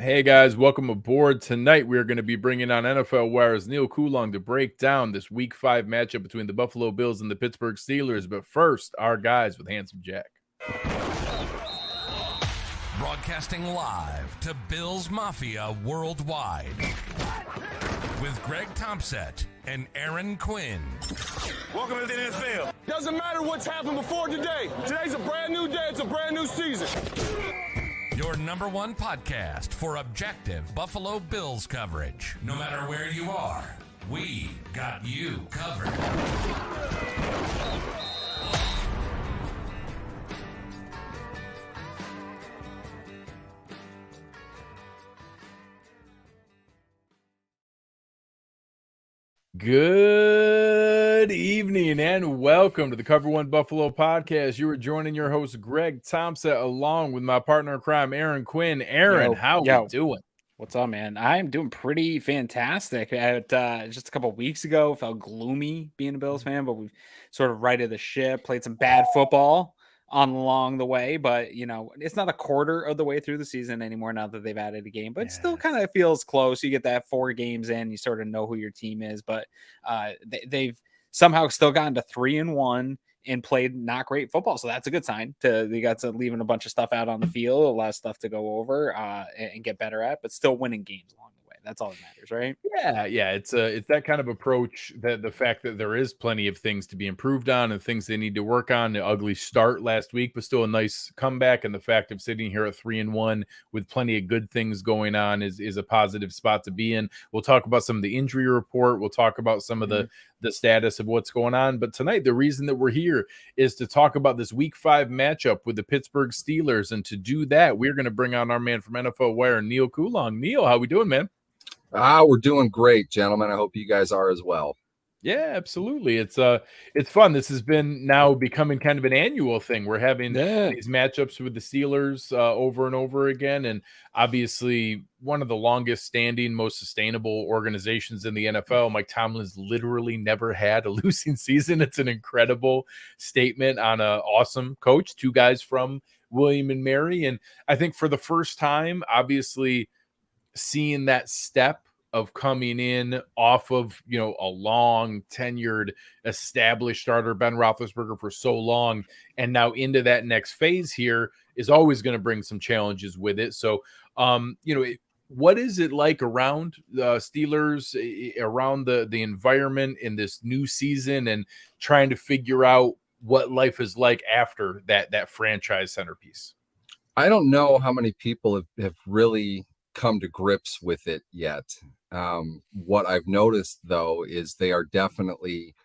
Hey guys, welcome aboard. Tonight we are going to be bringing on NFL Wire's Neal Coolong to break down this Week 5 matchup between the Buffalo Bills and the Pittsburgh Steelers. But first, our guys with Handsome Jack. Broadcasting live to Bills Mafia worldwide with Greg Tompsett and Aaron Quinn. Welcome to the NFL. Doesn't matter what's happened before today. Today's a brand new day. It's a brand new season. Your number one podcast for objective Buffalo Bills coverage. No matter where you are, we got you covered. Good evening and welcome to the Cover One Buffalo podcast. You are joining your host, Greg Tompsett, along with my partner in crime, Aaron Quinn. Aaron, how we doing? What's up, man? I'm doing pretty fantastic. Just a couple weeks ago, felt gloomy being a Bills fan, but we've sort of righted the ship, played some bad football along the way, but it's not a quarter of the way through the season anymore now that they've added a game, but it still kind of feels close. You get that 4 games in, you sort of know who your team is, but they've somehow still gotten to 3-1 and played not great football. So that's a good sign. They got to leaving a bunch of stuff out on the field, a lot of stuff to go over and get better at, but still winning games along the way. That's all that matters, right? Yeah. It's that kind of approach, that the fact that there is plenty of things to be improved on and things they need to work on. The ugly start last week, but still a nice comeback. And the fact of sitting here at 3-1 with plenty of good things going on is a positive spot to be in. We'll talk about some of the injury report. We'll talk about some of the status of what's going on. But tonight, the reason that we're here is to talk about this Week 5 matchup with the Pittsburgh Steelers. And to do that, we're going to bring on our man from NFL Wire, Neal Coolong. Neal, how we doing, man? We're doing great, gentlemen. I hope you guys are as well. Yeah, absolutely. It's fun. This has been now becoming kind of an annual thing. We're having these matchups with the Steelers over and over again. And obviously one of the longest standing, most sustainable organizations in the NFL. Mike Tomlin's literally never had a losing season. It's an incredible statement on an awesome coach, 2 guys from William and Mary. And I think for the first time, obviously, seeing that step of coming in off of, a long tenured established starter, Ben Roethlisberger, for so long, and now into that next phase here is always going to bring some challenges with it. So, what is it like around the Steelers, around the environment in this new season, and trying to figure out what life is like after that franchise centerpiece? I don't know how many people have really come to grips with it yet. What I've noticed, though, is they are definitely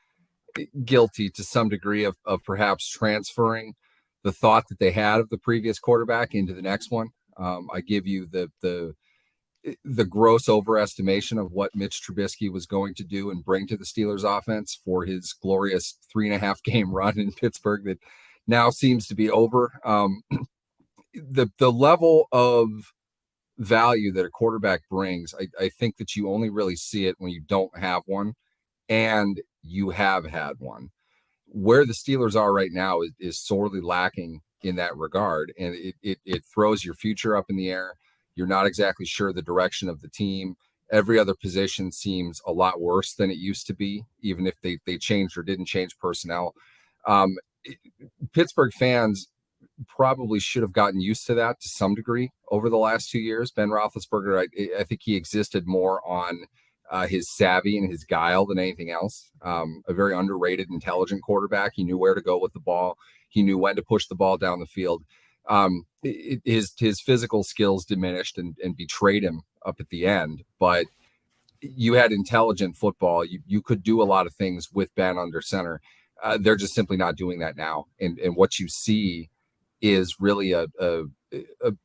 guilty to some degree of perhaps transferring the thought that they had of the previous quarterback into the next one. I give you the gross overestimation of what Mitch Trubisky was going to do and bring to the Steelers offense for his glorious 3.5 game run in Pittsburgh that now seems to be over. The level of value that a quarterback brings, I think that you only really see it when you don't have one and you have had one. Where the Steelers are right now is sorely lacking in that regard, and it throws your future up in the air. You're not exactly sure the direction of the team. Every other position seems a lot worse than it used to be, even if they changed or didn't change personnel. Pittsburgh fans probably should have gotten used to that to some degree over the last 2 years. Ben Roethlisberger, I think he existed more on his savvy and his guile than anything else. A very underrated, intelligent quarterback. He knew where to go with the ball. He knew when to push the ball down the field. His physical skills diminished and betrayed him up at the end, but you had intelligent football. You could do a lot of things with Ben under center. They're just simply not doing that now. And what you see is really a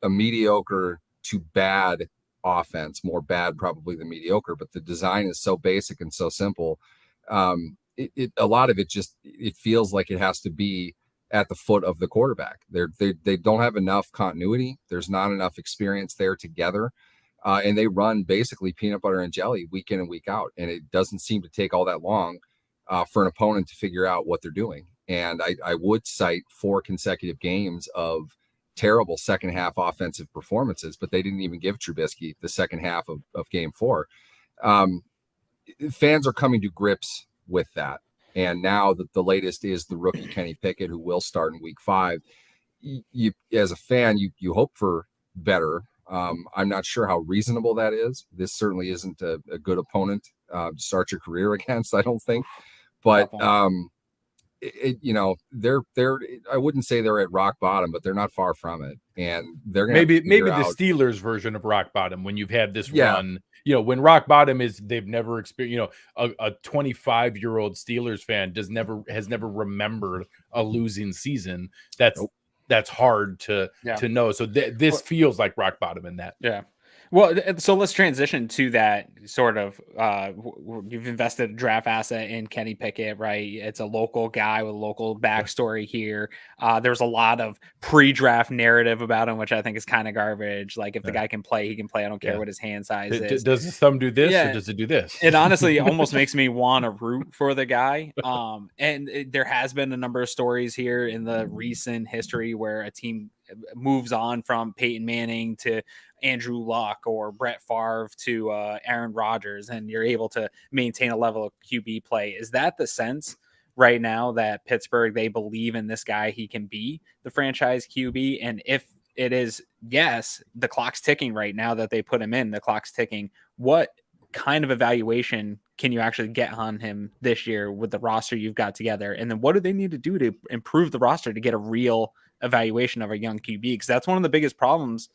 mediocre to bad offense, more bad probably than mediocre, but the design is so basic and so simple. A lot of it just, it feels like it has to be at the foot of the quarterback. They don't have enough continuity. There's not enough experience there together. And they run basically peanut butter and jelly week in and week out. And it doesn't seem to take all that long for an opponent to figure out what they're doing. And I would cite 4 consecutive games of terrible second half offensive performances, but they didn't even give Trubisky the second half of game 4. Fans are coming to grips with that. And now that the latest is the rookie Kenny Pickett, who will start in week 5, you as a fan, you hope for better. I'm not sure how reasonable that is. This certainly isn't a good opponent to start your career against, I don't think. But they're I wouldn't say they're at rock bottom, but they're not far from it. And they're gonna maybe the Steelers version of rock bottom, when you've had this run. When rock bottom is they've never experienced, a 25-year-old Steelers fan has never remembered a losing season. That's hard to know. So this feels like rock bottom in that. Yeah. Well, so let's transition to that sort of, you've invested a draft asset in Kenny Pickett, right? It's a local guy with a local backstory here. There's a lot of pre-draft narrative about him, which I think is kind of garbage. Like, if the guy can play, he can play. I don't care what his hand size is. Does his thumb do this or does it do this? It honestly almost makes me want to root for the guy. There has been a number of stories here in the recent history where a team moves on from Peyton Manning to Andrew Luck or Brett Favre to Aaron Rodgers, and you're able to maintain a level of QB play. Is that the sense right now that Pittsburgh, they believe in this guy, he can be the franchise QB? And if it is yes, the clock's ticking right now that they put him in, the clock's ticking. What kind of evaluation can you actually get on him this year with the roster you've got together? And then what do they need to do to improve the roster to get a real evaluation of a young QB? Because that's one of the biggest problems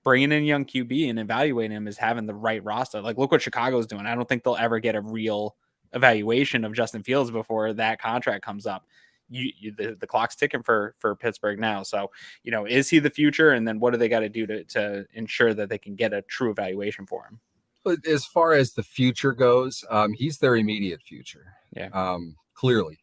bringing in a young QB and evaluating him is having the right roster. Like, look what Chicago's doing. I don't think they'll ever get a real evaluation of Justin Fields before that contract comes up. The clock's ticking for Pittsburgh now. So, is he the future? And then what do they got to do to ensure that they can get a true evaluation for him? But as far as the future goes, he's their immediate future. Yeah. Clearly,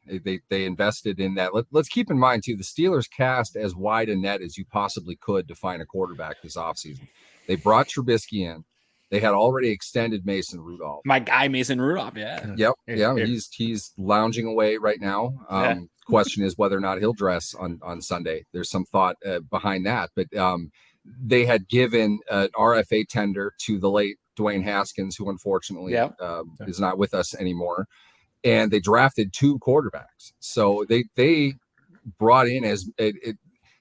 they invested in that. Let's keep in mind, too, the Steelers cast as wide a net as you possibly could to find a quarterback this offseason. They brought Trubisky in. They had already extended Mason Rudolph. My guy, Mason Rudolph, yeah. Yep, yeah. He's lounging away right now. Question is whether or not he'll dress on Sunday. There's some thought behind that. But they had given an RFA tender to the late Dwayne Haskins, who unfortunately is not with us anymore. And they drafted 2 quarterbacks. So they brought in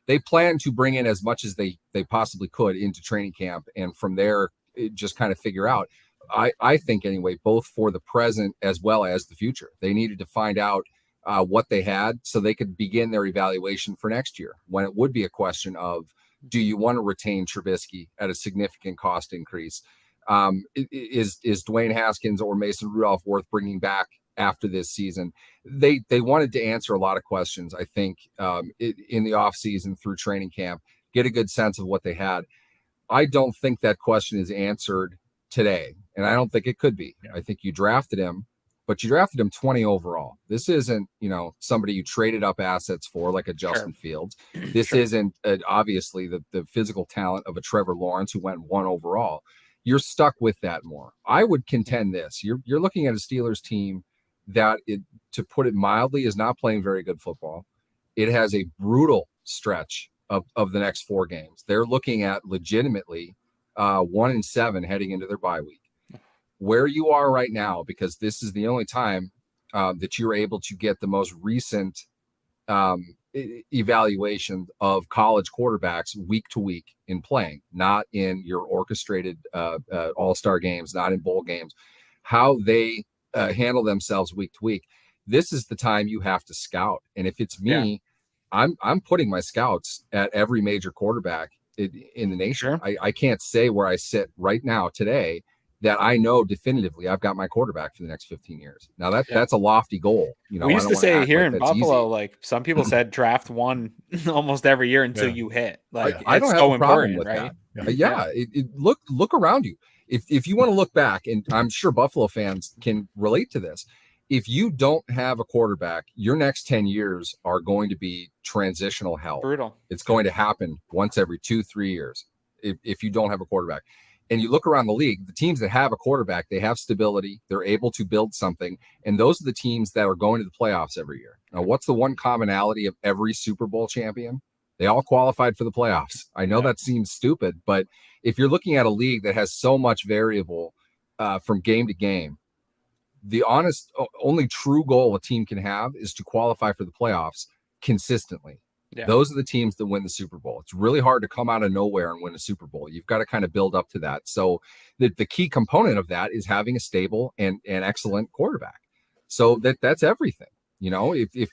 they planned to bring in as much as they possibly could into training camp. And from there, just kind of figure out, I think anyway, both for the present as well as the future. They needed to find out what they had so they could begin their evaluation for next year, when it would be a question of, do you want to retain Trubisky at a significant cost increase? Is Dwayne Haskins or Mason Rudolph worth bringing back after this season? They wanted to answer a lot of questions, I think, in the offseason through training camp, get a good sense of what they had. I don't think that question is answered today, and I don't think it could be. I think you drafted him, but you drafted him 20 overall. This isn't, somebody you traded up assets for, like a Justin Fields. This isn't obviously the physical talent of a Trevor Lawrence, who went 1 overall. You're stuck with that more. I would contend this. You're looking at a Steelers team that, to put it mildly, is not playing very good football. It has a brutal stretch of the next 4 games. They're looking at legitimately 1-7 heading into their bye week. Where you are right now, because this is the only time that you're able to get the most recent evaluation of college quarterbacks week to week in playing, not in your orchestrated all-star games, not in bowl games, how they handle themselves week to week. This is the time you have to scout. And if it's me, I'm putting my scouts at every major quarterback in the nation. I can't say where I sit right now today that I know definitively I've got my quarterback for the next 15 years. Now that's a lofty goal. We used to say here in Buffalo, like some people said, draft 1 almost every year until you hit. Like, I don't have a problem with that. Look around you. If you want to look back, and I'm sure Buffalo fans can relate to this, if you don't have a quarterback, your next 10 years are going to be transitional hell. Brutal. It's going to happen once every 2-3 years if you don't have a quarterback. And you look around the league, the teams that have a quarterback, they have stability. They're able to build something. And those are the teams that are going to the playoffs every year. Now, what's the one commonality of every Super Bowl champion? They all qualified for the playoffs. I know that seems stupid, but if you're looking at a league that has so much variable from game to game, the only true goal a team can have is to qualify for the playoffs consistently. Yeah. Those are the teams that win the Super Bowl. It's really hard to come out of nowhere and win a Super Bowl. You've got to kind of build up to that. So the key component of that is having a stable and excellent quarterback. So that's everything. You know, if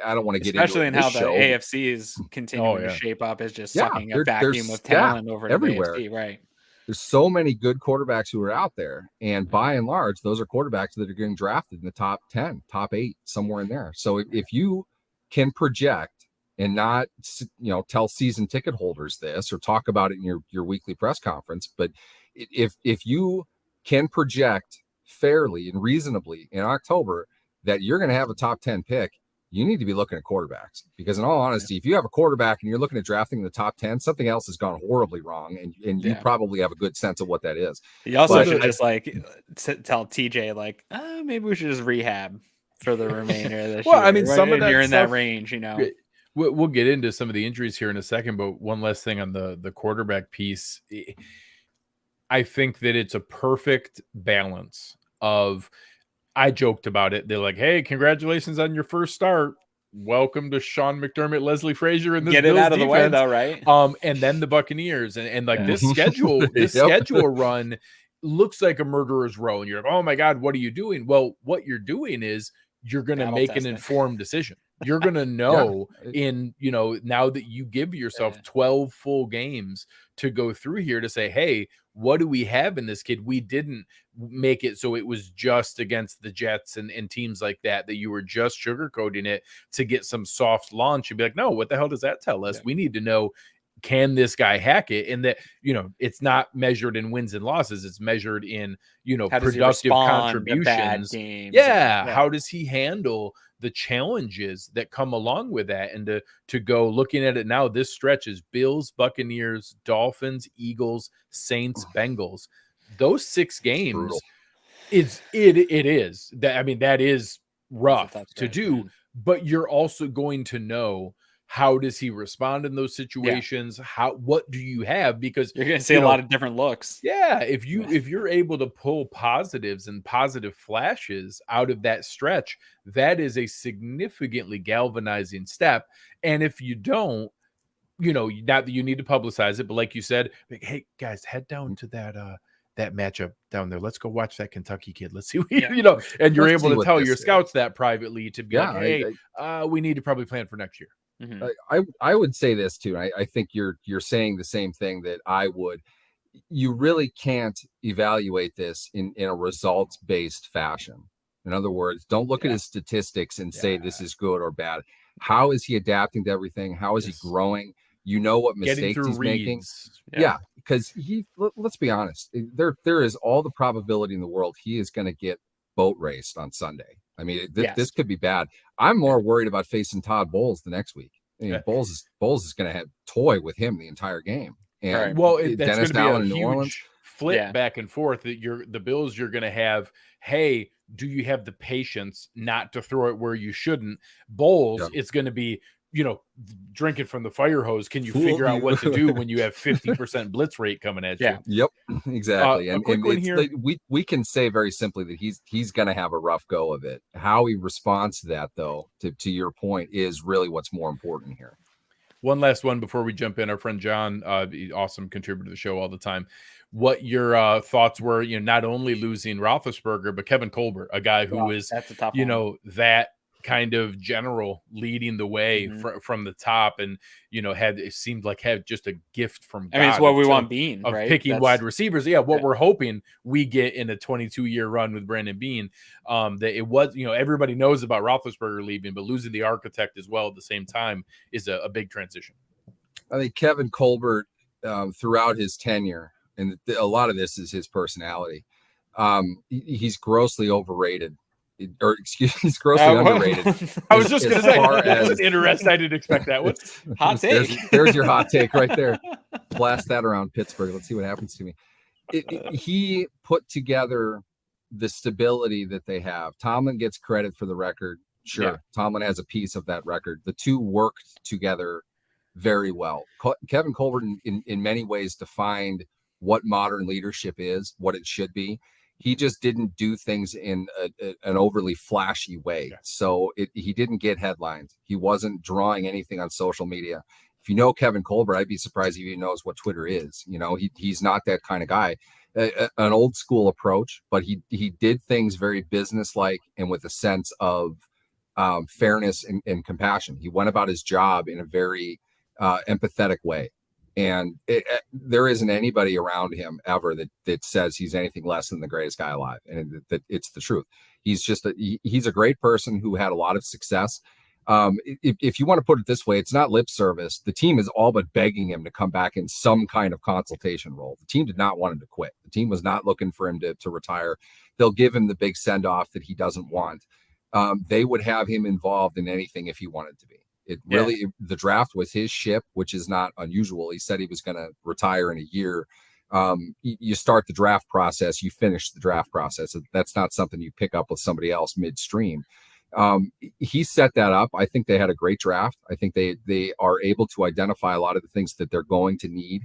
I don't want to get especially into in how the AFC is continuing to shape up, is just sucking a vacuum of talent over everywhere. The AFC, right? There's so many good quarterbacks who are out there, and by and large, those are quarterbacks that are getting drafted in the top 10, top 8, somewhere in there. So if you can project and not, tell season ticket holders this or talk about it in your weekly press conference, but if you can project fairly and reasonably in October that you're going to have a top 10 pick, you need to be looking at quarterbacks, because in all honesty, if you have a quarterback and you're looking at drafting in the top 10, something else has gone horribly wrong. And you probably have a good sense of what that is. You also should just tell TJ, maybe we should just rehab for the remainder of this year. I mean, some of that you're in stuff, that range, We'll get into some of the injuries here in a second, but one last thing on the quarterback piece. I think that it's a perfect balance of, I joked about it. They're like, hey, congratulations on your first start. Welcome to Sean McDermott, Leslie Frazier, and this get it out of the way, though, right? And then the Buccaneers, and this schedule run looks like a murderer's row, and you're like, oh my God, what are you doing? Well, what you're doing is you're going to make an informed decision. You're going to know now that you give yourself 12 full games to go through here to say, hey, what do we have in this kid? We didn't make it so it was just against the Jets and teams like that you were just sugarcoating it to get some soft launch. You'd be like, no, what the hell does that tell us? We need to know, can this guy hack it? And that, it's not measured in wins and losses. It's measured in, productive contributions. How does he handle the challenges that come along with that? And to go looking at it now, this stretch is Bills, Buccaneers, Dolphins, Eagles, Saints, Bengals. Those 6 games it is that, I mean, that is rough to do, man. But you're also going to know, how does he respond in those situations? What do you have? Because you're going to see a lot of different looks. Yeah. If you're able to pull positives and positive flashes out of that stretch, that is a significantly galvanizing step. And if you don't, not that you need to publicize it, but like you said, hey guys, head down to that matchup down there. Let's go watch that Kentucky kid. Let's see, and you're able to tell your scouts that privately to be like, hey, we need to probably plan for next year. Mm-hmm. I would say this too. I think you're saying the same thing that I would. You really can't evaluate this in a results-based fashion. In other words, don't look at his statistics and say this is good or bad. How is he adapting to everything? How is he growing? What mistakes he's making. Because let's be honest, there is all the probability in the world he is going to get boat raced on Sunday. I mean, this could be bad. I'm more worried about facing Todd Bowles the next week. I mean, Bowles is going to have toy with him the entire game. And that's going to be a huge flip back and forth. That the Bills, you're going to have, hey, do you have the patience not to throw it where you shouldn't? Bowles, it's going to be, drinking from the fire hose. Can you figure out what to do when you have 50% blitz rate coming at you? Yep, exactly. And we can say very simply that he's going to have a rough go of it. How he responds to that, though, to your point, is really what's more important here. One last one before we jump in. Our friend John, awesome contributor to the show all the time. What your thoughts were, not only losing Roethlisberger, but Kevin Colbert, a guy who is, that kind of general leading the way from the top, and had just a gift from God. I mean, it's what we want Bean, of right? Picking wide receivers. We're hoping we get in a 22-year run with Brandon Bean. That it was, everybody knows about Roethlisberger leaving, but losing the architect as well at the same time is a big transition. I think Kevin Colbert, throughout his tenure, and a lot of this is his personality, he's grossly overrated. He's grossly underrated. I was just going to say, that's interesting. I didn't expect that one. Hot take. There's your hot take right there. Blast that around Pittsburgh. Let's see what happens to me. He put together the stability that they have. Tomlin gets credit for the record. Sure. Yeah. Tomlin has a piece of that record. The two worked together very well. Kevin Colbert in many ways defined what modern leadership is, what it should be. He just didn't do things in an overly flashy way. Yeah. So he didn't get headlines. He wasn't drawing anything on social media. If you know Kevin Colbert, I'd be surprised if he knows what Twitter is. You know, he's not that kind of guy. An old school approach, but he did things very businesslike and with a sense of fairness and compassion. He went about his job in a very empathetic way. And there isn't anybody around him ever that says he's anything less than the greatest guy alive. And that it's the truth. He's just he's a great person who had a lot of success. If you want to put it this way, it's not lip service. The team is all but begging him to come back in some kind of consultation role. The team did not want him to quit. The team was not looking for him to retire. They'll give him the big send off that he doesn't want. They would have him involved in anything if he wanted to be. The draft was his ship, which is not unusual. He said he was going to retire in a year. You start the draft process, you finish the draft process. That's not something you pick up with somebody else midstream. He set that up. I think they had a great draft. I think they are able to identify a lot of the things that they're going to need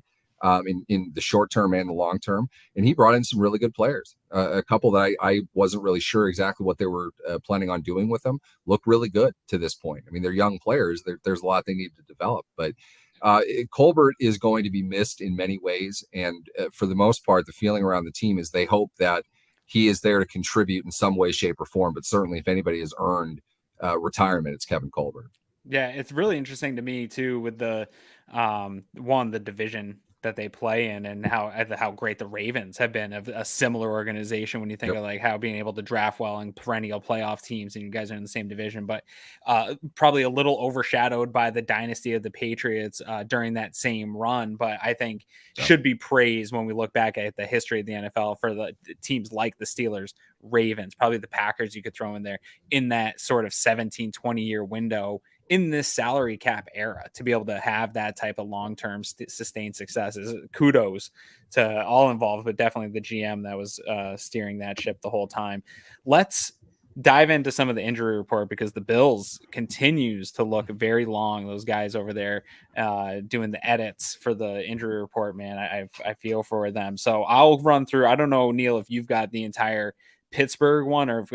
in the short term and the long term. And he brought in some really good players. A couple that I wasn't really sure exactly what they were planning on doing with them look really good to this point. I mean, they're young players. There's a lot they need to develop, but Colbert is going to be missed in many ways. And for the most part, the feeling around the team is they hope that he is there to contribute in some way, shape, or form. But certainly if anybody has earned retirement, it's Kevin Colbert. Yeah, it's really interesting to me too with the the division that they play in and how great the Ravens have been of a similar organization when you think of like how being able to draft well and perennial playoff teams, and you guys are in the same division, but probably a little overshadowed by the dynasty of the Patriots during that same run. But I think should be praised when we look back at the history of the NFL for the teams like the Steelers, Ravens, probably the Packers you could throw in there in that sort of 17-20 year window in this salary cap era to be able to have that type of long-term sustained success is kudos to all involved, but definitely the GM that was steering that ship the whole time. Let's dive into some of the injury report because the Bills continues to look very long. Those guys over there doing the edits for the injury report, man, I feel for them. So I'll run through. I don't know, Neal, if you've got the entire Pittsburgh one or if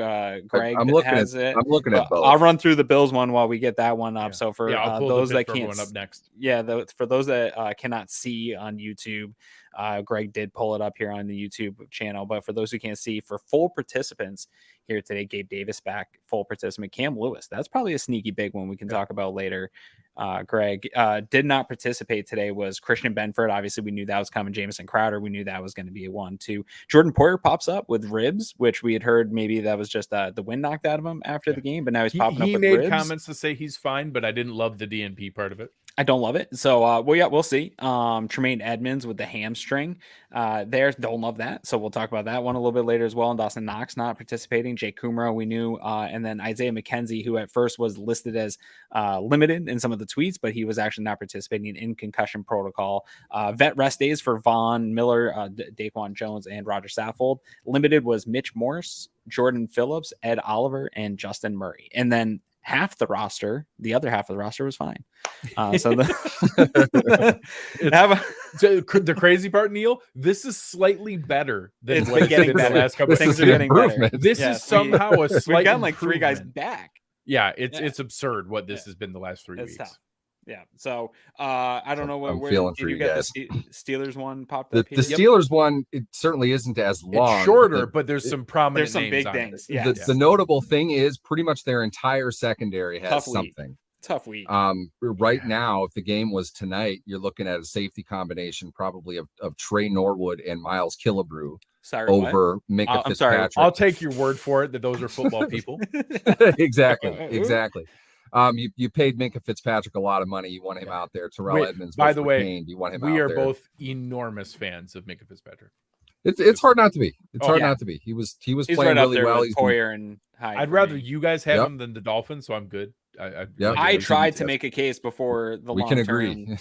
Greg has it. I'm looking at both. I'll run through the Bills one while we get that one up. Yeah. So for those that can't up next. For those that cannot see on YouTube, Greg did pull it up here on the YouTube channel. But for those who can't see, for full participants here today, Gabe Davis back, full participant, Cam Lewis. That's probably a sneaky big one we can talk about later. Greg did not participate today was Christian Benford. Obviously, we knew that was coming. Jamison Crowder, we knew that was going to be a 1-2. Jordan Poyer pops up with ribs, which we had heard maybe that was just the wind knocked out of him after the game, but now he's popping up with ribs. He made comments to say he's fine, but I didn't love the DNP part of it. I don't love it. So, we'll see. Tremaine Edmonds with the hamstring don't love that. So we'll talk about that one a little bit later as well. And Dawson Knox not participating. Jake Kumro, we knew. And then Isaiah McKenzie, who at first was listed as limited in some of the tweets, but he was actually not participating in concussion protocol. Vet rest days for Von Miller, Daquan Jones, and Roger Saffold. Limited was Mitch Morse, Jordan Phillips, Ed Oliver, and Justin Murray. And then the other half of the roster was fine. The crazy part, Neal, this is slightly better than what getting better. The last couple things are getting better. This is somehow a slight. We've gotten like 3 guys back. Yeah, it's absurd what this has been the last 3 weeks. Tough. Yeah, so I don't know where feeling for you guys. The Steelers one popped up. The Steelers one, it certainly isn't as long. It's shorter, but there's some prominent. There's some big things. Yeah. The notable thing is pretty much their entire secondary has something. Tough week. Right now, if the game was tonight, you're looking at a safety combination probably of Trey Norwood and Miles Killebrew. Over Minka Fitzpatrick. Sorry, I'll take your word for it that those are football people. Exactly. You paid Minka Fitzpatrick a lot of money. You want him out there. Terrell Edmonds. By the way, you want him we out are there. both enormous fans of Minka Fitzpatrick. It's hard not to be. It's hard not to be. He was He's playing right really well. He's Poyer and Hyde. I'd rather you guys have him than the Dolphins, so I'm good. I tried to make a case before the long-term. We can agree.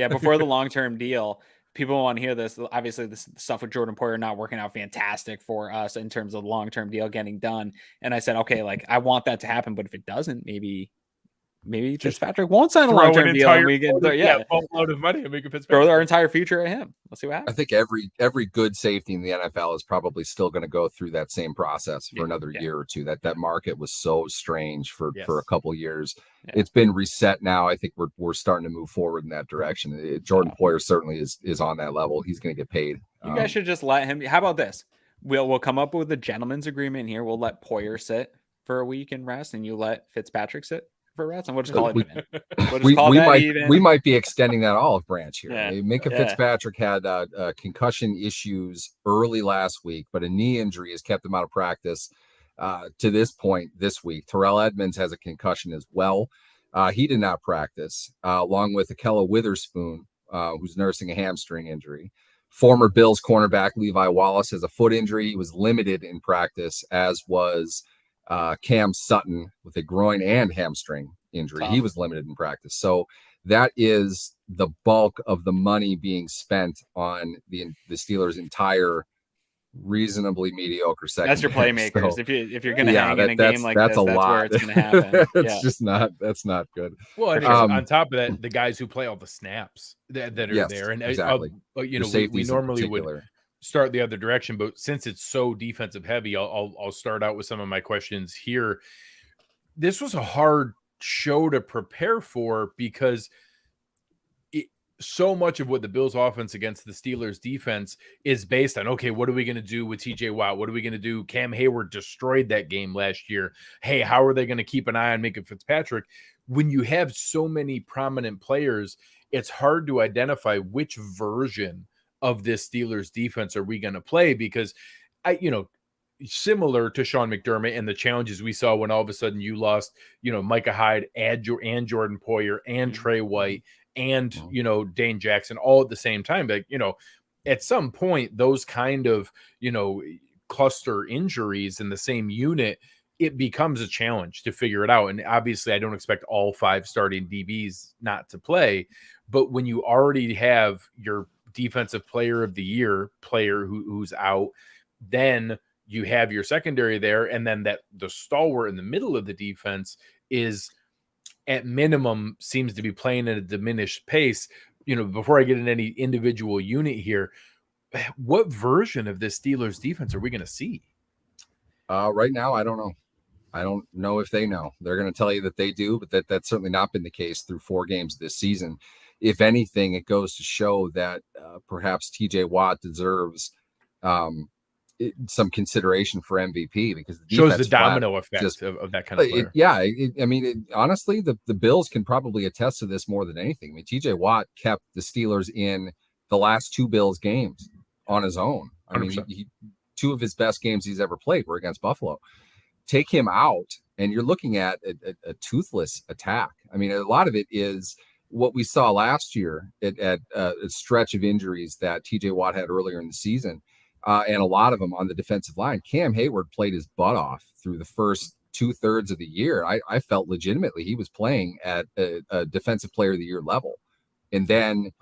Before the long-term deal. People want to hear this. Obviously, this stuff with Jordan Poyer not working out fantastic for us in terms of long-term deal getting done. And I said, okay, like I want that to happen, but if it doesn't, maybe maybe Fitzpatrick won't sign a throw an long-term deal and we get boatload of money and make a Fitzpatrick. Throw our entire future at him. Let's see what happens. I think every good safety in the NFL is probably still going to go through that same process for another year or two. That market was so strange for a couple years. Yeah. It's been reset now. I think we're starting to move forward in that direction. Jordan Poyer certainly is on that level. He's going to get paid. You guys should just let him. How about this? We'll come up with a gentleman's agreement here. We'll let Poyer sit for a week and rest, and you let Fitzpatrick sit for rest, and we'll just call it even. We might be extending that olive branch here. Yeah. Minka Fitzpatrick had concussion issues early last week, but a knee injury has kept him out of practice to this point this week. Terrell Edmonds has a concussion as well. He did not practice, along with Akella Witherspoon, who's nursing a hamstring injury. Former Bills cornerback Levi Wallace has a foot injury. He was limited in practice, as was Cam Sutton with a groin and hamstring injury. He was limited in practice. So that is the bulk of the money being spent on the Steelers' entire reasonably mediocre secondary. That's your playmakers. So, if you're going to hang in a game like this, that's where it's going to happen. That's not good. Well, and on top of that, the guys who play all the snaps that are there, and exactly. We normally would start the other direction, but since it's so defensive heavy, I'll start out with some of my questions here. This was a hard show to prepare for because so much of what the Bills offense against the Steelers defense is based on, okay, what are we going to do with TJ Watt? What are we going to do? Cam Hayward destroyed that game last year. Hey, how are they going to keep an eye on Minka Fitzpatrick? When you have so many prominent players, it's hard to identify which version of this Steelers defense are we going to play, because similar to Sean McDermott and the challenges we saw when all of a sudden you lost, Micah Hyde and Jordan Poyer and Trey White and, Dane Jackson all at the same time. But, at some point, those kind of, cluster injuries in the same unit, it becomes a challenge to figure it out. And obviously I don't expect all 5 starting DBs not to play, but when you already have your defensive player of the year player who's out, then you have your secondary there. And then the stalwart in the middle of the defense is at minimum seems to be playing at a diminished pace. Before I get in any individual unit here, what version of this Steelers defense are we going to see? Right now, I don't know. I don't know if they know. They're going to tell you that they do, but that's certainly not been the case through 4 games this season. If anything, it goes to show that perhaps TJ Watt deserves some consideration for MVP, because the shows the domino effect of that kind of player. Honestly, the Bills can probably attest to this more than anything. I mean, TJ Watt kept the Steelers in the last 2 Bills games on his own. I mean, 2 of his best games he's ever played were against Buffalo. Take him out, and you're looking at a toothless attack. I mean, a lot of it is what we saw last year at a stretch of injuries that TJ Watt had earlier in the season. And a lot of them on the defensive line. Cam Hayward played his butt off through the first 2/3 of the year. I felt legitimately he was playing at a defensive player of the year level. And then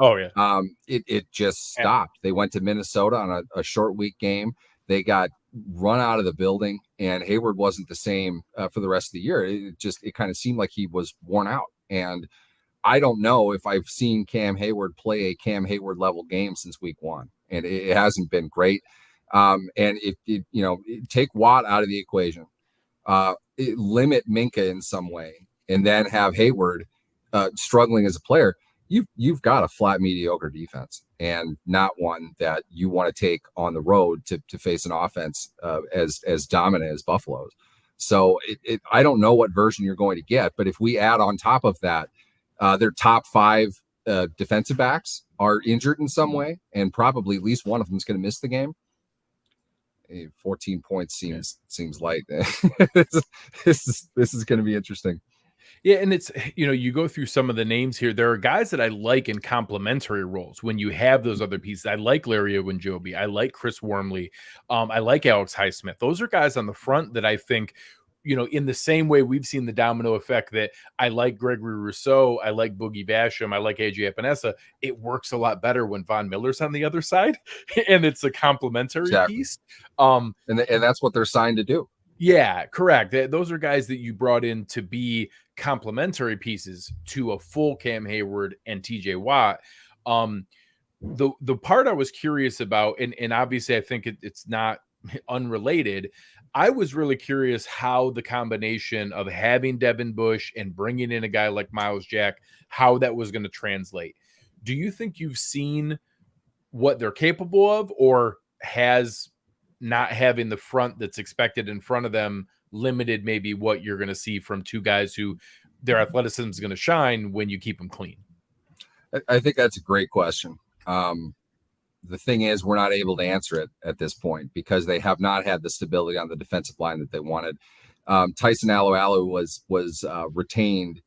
it just stopped. They went to Minnesota on a short week game. They got run out of the building, and Hayward wasn't the same for the rest of the year. It kind of seemed like he was worn out. And I don't know if I've seen Cam Hayward play a Cam Hayward level game since week 1, and it hasn't been great. And take Watt out of the equation, limit Minka in some way, and then have Hayward struggling as a player. You've got a flat mediocre defense, and not one that you want to take on the road to face an offense as dominant as Buffalo's. So I don't know what version you're going to get, but if we add on top of that, their top 5 defensive backs are injured in some way, and probably at least one of them is going to miss the game. 14 points seems light. This is going to be interesting. Yeah, and it's, you go through some of the names here. There are guys that I like in complementary roles when you have those other pieces. I like Larry Ogunjobi. I like Chris Wormley. I like Alex Highsmith. Those are guys on the front that I think, in the same way we've seen the domino effect that I like Gregory Rousseau, I like Boogie Basham, I like AJ Epinesa. It works a lot better when Von Miller's on the other side, and it's a complementary piece. And that's what they're signed to do. Yeah, correct. Those are guys that you brought in to be complementary pieces to a full Cam Hayward and TJ Watt. The part I was curious about, and obviously I think it's not unrelated. I was really curious how the combination of having Devin Bush and bringing in a guy like Miles Jack, how that was going to translate. Do you think you've seen what they're capable of, or has not having the front that's expected in front of them limited maybe what you're going to see from two guys who their athleticism is going to shine when you keep them clean? I think that's a great question. The thing is, we're not able to answer it at this point because they have not had the stability on the defensive line that they wanted. Tyson Alualu was retained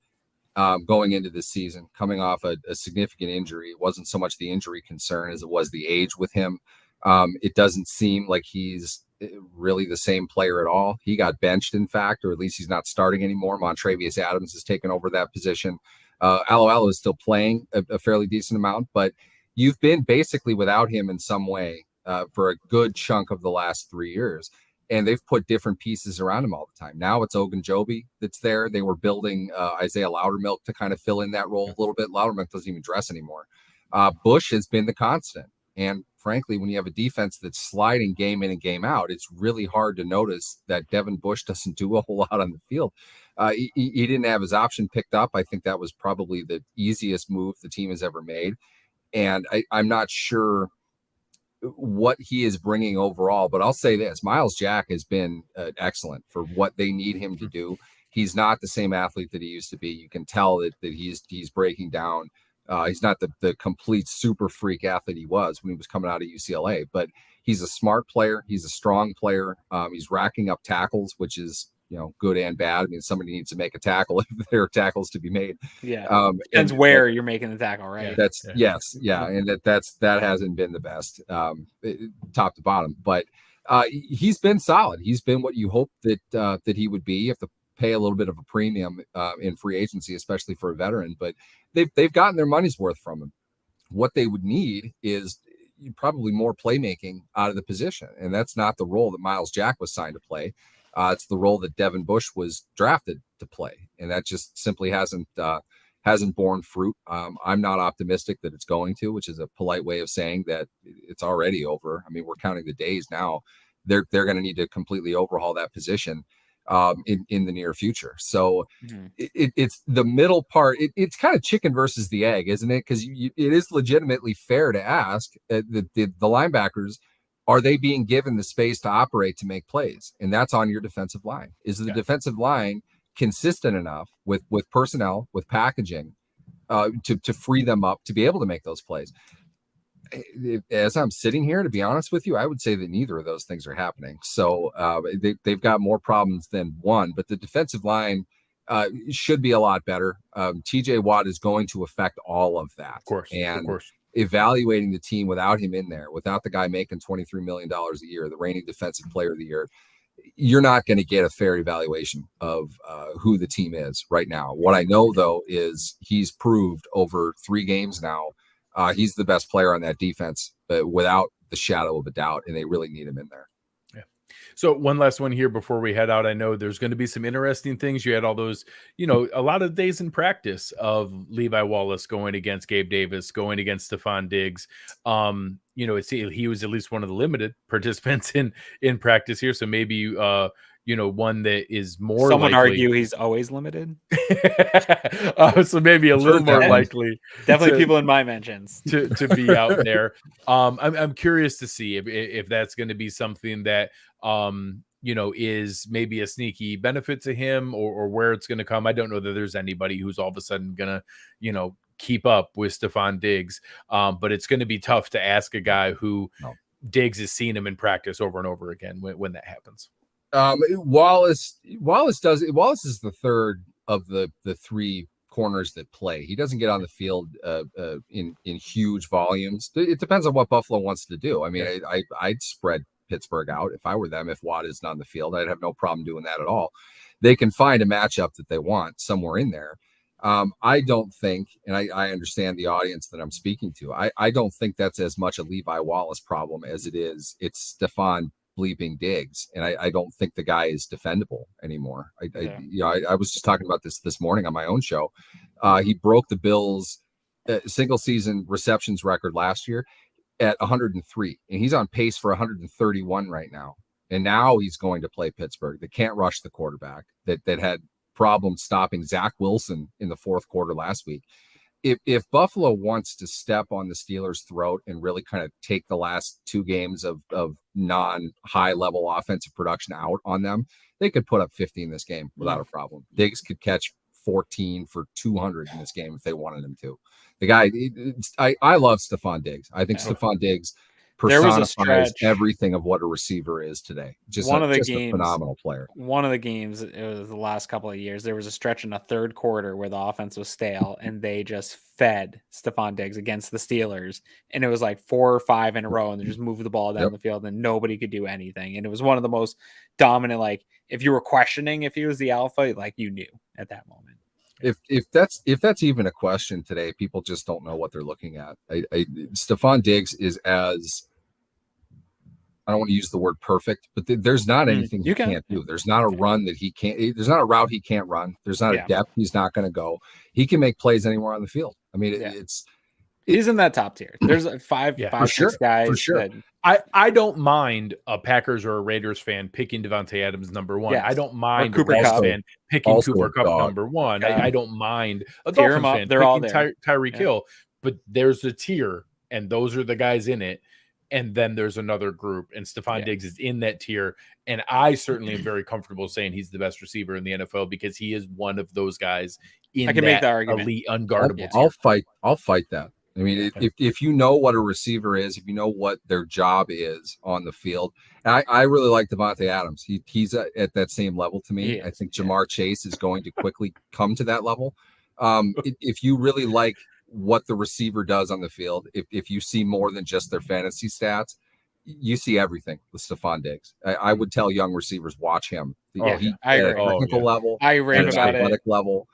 going into this season, coming off a significant injury. It wasn't so much the injury concern as it was the age with him. It doesn't seem like he's really the same player at all. He got benched, in fact, or at least he's not starting anymore. Montravius Adams has taken over that position. Alualu is still playing a fairly decent amount, but you've been basically without him in some way for a good chunk of the last 3 years. And they've put different pieces around him all the time. Now it's Ogunjobi that's there. They were building Isaiah Loudermilk to kind of fill in that role a little bit. Loudermilk doesn't even dress anymore. Bush has been the constant. And frankly, when you have a defense that's sliding game in and game out, it's really hard to notice that Devin Bush doesn't do a whole lot on the field. He didn't have his option picked up. I think that was probably the easiest move the team has ever made. And I'm not sure what he is bringing overall, but I'll say this: Miles Jack has been excellent for what they need him to do. He's not the same athlete that he used to be. You can tell that he's breaking down. He's not the complete super freak athlete he was when he was coming out of UCLA, but he's a smart player. He's a strong player. He's racking up tackles, which is, good and bad. I mean, somebody needs to make a tackle if there are tackles to be made. Yeah. Depends where you're making the tackle, right? And that hasn't been the best top to bottom, but he's been solid. He's been what you hope that he would be. You have to pay a little bit of a premium in free agency, especially for a veteran, but they've gotten their money's worth from him. What they would need is probably more playmaking out of the position, and that's not the role that Miles Jack was signed to play. It's the role that Devin Bush was drafted to play, and that just simply hasn't borne fruit. I'm not optimistic that it's going to, which is a polite way of saying that it's already over. I mean, we're counting the days now. They're going to need to completely overhaul that position in the near future. So it's the middle part. It's kind of chicken versus the egg, isn't it? Because it is legitimately fair to ask the linebackers, are they being given the space to operate to make plays? And that's on your defensive line. Is the defensive line consistent enough with personnel, with packaging to free them up to be able to make those plays? As I'm sitting here, to be honest with you, I would say that neither of those things are happening. So they've got more problems than one, but the defensive line should be a lot better. TJ Watt is going to affect all of that. Of course. Evaluating the team without him in there, without the guy making $23 million a year, the reigning defensive player of the year, you're not going to get a fair evaluation of who the team is right now. What I know, though, is he's proved over 3 games now he's the best player on that defense, but without the shadow of a doubt, and they really need him in there. Yeah. So one last one here before we head out. I know there's going to be some interesting things. You had all those, a lot of days in practice of Levi Wallace going against Gabe Davis, going against Stephon Diggs. He was at least one of the limited participants in practice here. So maybe, one that is more Some would likely. argue he's always limited. So maybe a little more likely. Definitely people in my mentions to be out there. I'm curious to see if that's going to be something that, is maybe a sneaky benefit to him or where it's going to come. I don't know that there's anybody who's all of a sudden going to, keep up with Stephon Diggs. But it's going to be tough to ask a guy who Diggs has seen him in practice over and over again when that happens. Wallace is the third of the 3 corners that play. He doesn't get on the field in huge volumes. It depends on what Buffalo wants to do. I mean, I'd spread Pittsburgh out if I were them. If Watt isn't on the field, I'd have no problem doing that at all. They can find a matchup that they want somewhere in there. I don't think, and I understand the audience that I'm speaking to, I don't think that's as much a Levi Wallace problem as it's Stephon bleeping Diggs, and I don't think the guy is defendable anymore. I was just talking about this morning on my own show. He broke the Bills' single season receptions record last year at 103, and he's on pace for 131 right now. And now he's going to play Pittsburgh. They can't rush the quarterback that had problems stopping Zach Wilson in the fourth quarter last week. If Buffalo wants to step on the Steelers' throat and really kind of take the last two games of non-high level offensive production out on them, they could put up 50 in this game without a problem. Diggs could catch 14 for 200 in this game if they wanted him to. The guy, I love Stephon Diggs. I think Stephon Diggs personifies everything of what a receiver is today. Just a phenomenal player. One of the games, it was the last couple of years, there was a stretch in the third quarter where the offense was stale and they just fed Stephon Diggs against the Steelers. And it was like 4 or 5 in a row and they just moved the ball down the field and nobody could do anything. And it was one of the most dominant, like if you were questioning if he was the alpha, like you knew at that moment. If that's even a question today, people just don't know what they're looking at. Stephon Diggs is as, I don't want to use the word perfect, but there's not anything he can't do. There's not a run that he can't. There's not a route he can't run. There's not a depth he's not going to go. He can make plays anywhere on the field. I mean, he's in that top tier. There's 5, 6 guys. For sure. I don't mind a Packers or a Raiders fan picking Devontae Adams number 1. Yes. I don't mind Cooper a Reds Kupp. fan picking Cooper Kupp number 1. I don't mind a Dolphins fan picking Tyreek Hill. But there's a tier, and those are the guys in it. And then there's another group, and Stephon Diggs is in that tier. And I certainly am very comfortable saying he's the best receiver in the NFL because he is one of those guys in make the argument. elite, unguardable tier. I'll fight that. I mean, if you know what a receiver is, if you know what their job is on the field, I really like Devontae Adams. He's at that same level to me. I think Jamar Chase is going to quickly come to that level. If you really like what the receiver does on the field, if you see more than just their fantasy stats, you see everything with Stephon Diggs. I would tell young receivers, watch him. I agree. At a technical level, I rave at about an athletic level.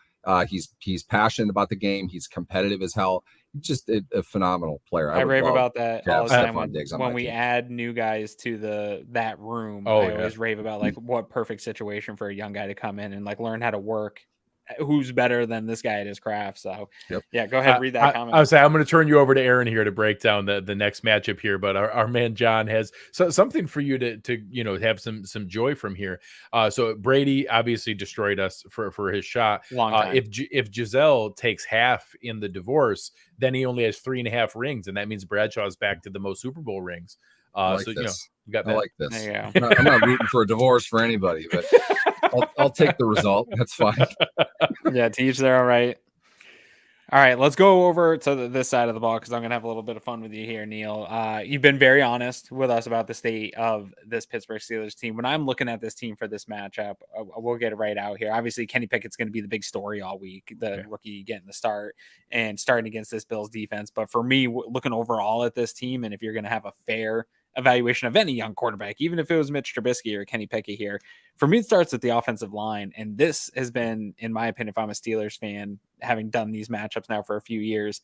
He's passionate about the game. He's competitive as hell. Just a phenomenal player. I rave about that all the time when we add new guys to that room. I always rave about like what perfect situation for a young guy to come in and like learn how to work. Who's better than this guy at his craft? So go ahead, read that comment. I was saying I'm going to turn you over to Aaron here to break down the next matchup here, but our man John has something for you to have some joy from here. So Brady obviously destroyed us for his shot. Long time. If Giselle takes half in the divorce, then he only has 3.5 rings, and that means Bradshaw's back to the most Super Bowl rings. You got that. I like this. There you go. I'm not rooting for a divorce for anybody, but I'll take the result. That's fine. To each their own right. All right, let's go over to this side of the ball because I'm going to have a little bit of fun with you here, Neal. You've been very honest with us about the state of this Pittsburgh Steelers team. When I'm looking at this team for this matchup, we'll get it right out here. Obviously, Kenny Pickett's going to be the big story all week, the rookie getting the start and starting against this Bills defense. But for me, looking overall at this team, and if you're going to have a fair evaluation of any young quarterback, even if it was Mitch Trubisky or Kenny Pickett here, for me, it starts with the offensive line. And this has been, in my opinion, if I'm a Steelers fan, having done these matchups now for a few years,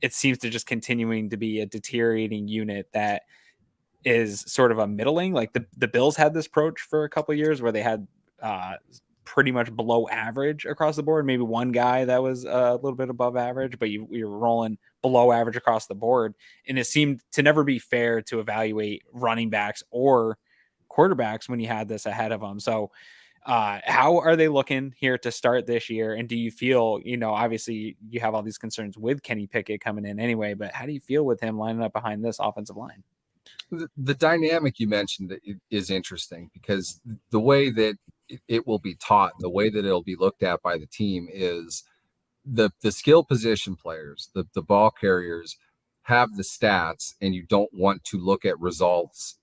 it seems to just continuing to be a deteriorating unit that is sort of a middling. Like the Bills had this approach for a couple of years where they had pretty much below average across the board. Maybe one guy that was a little bit above average, but you're rolling below average across the board. And it seemed to never be fair to evaluate running backs or quarterbacks when you had this ahead of them. So how are they looking here to start this year? And do you feel, obviously you have all these concerns with Kenny Pickett coming in anyway, but how do you feel with him lining up behind this offensive line? The dynamic you mentioned is interesting because the way that it will be taught, the way that it'll be looked at by the team is the skill position players, the ball carriers have the stats, and you don't want to look at results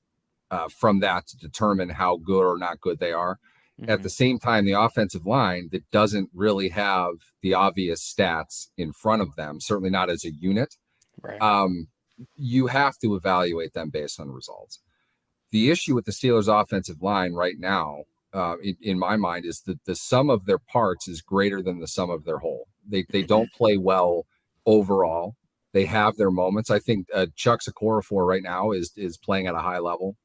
from that to determine how good or not good they are. Mm-hmm. At the same time, the offensive line that doesn't really have the obvious stats in front of them, certainly not as a unit, right. You have to evaluate them based on results. The issue with the Steelers' offensive line right now, in my mind, is that the sum of their parts is greater than the sum of their whole. They don't play well overall. They have their moments. I think Chuck Sikorafor right now is playing at a high level,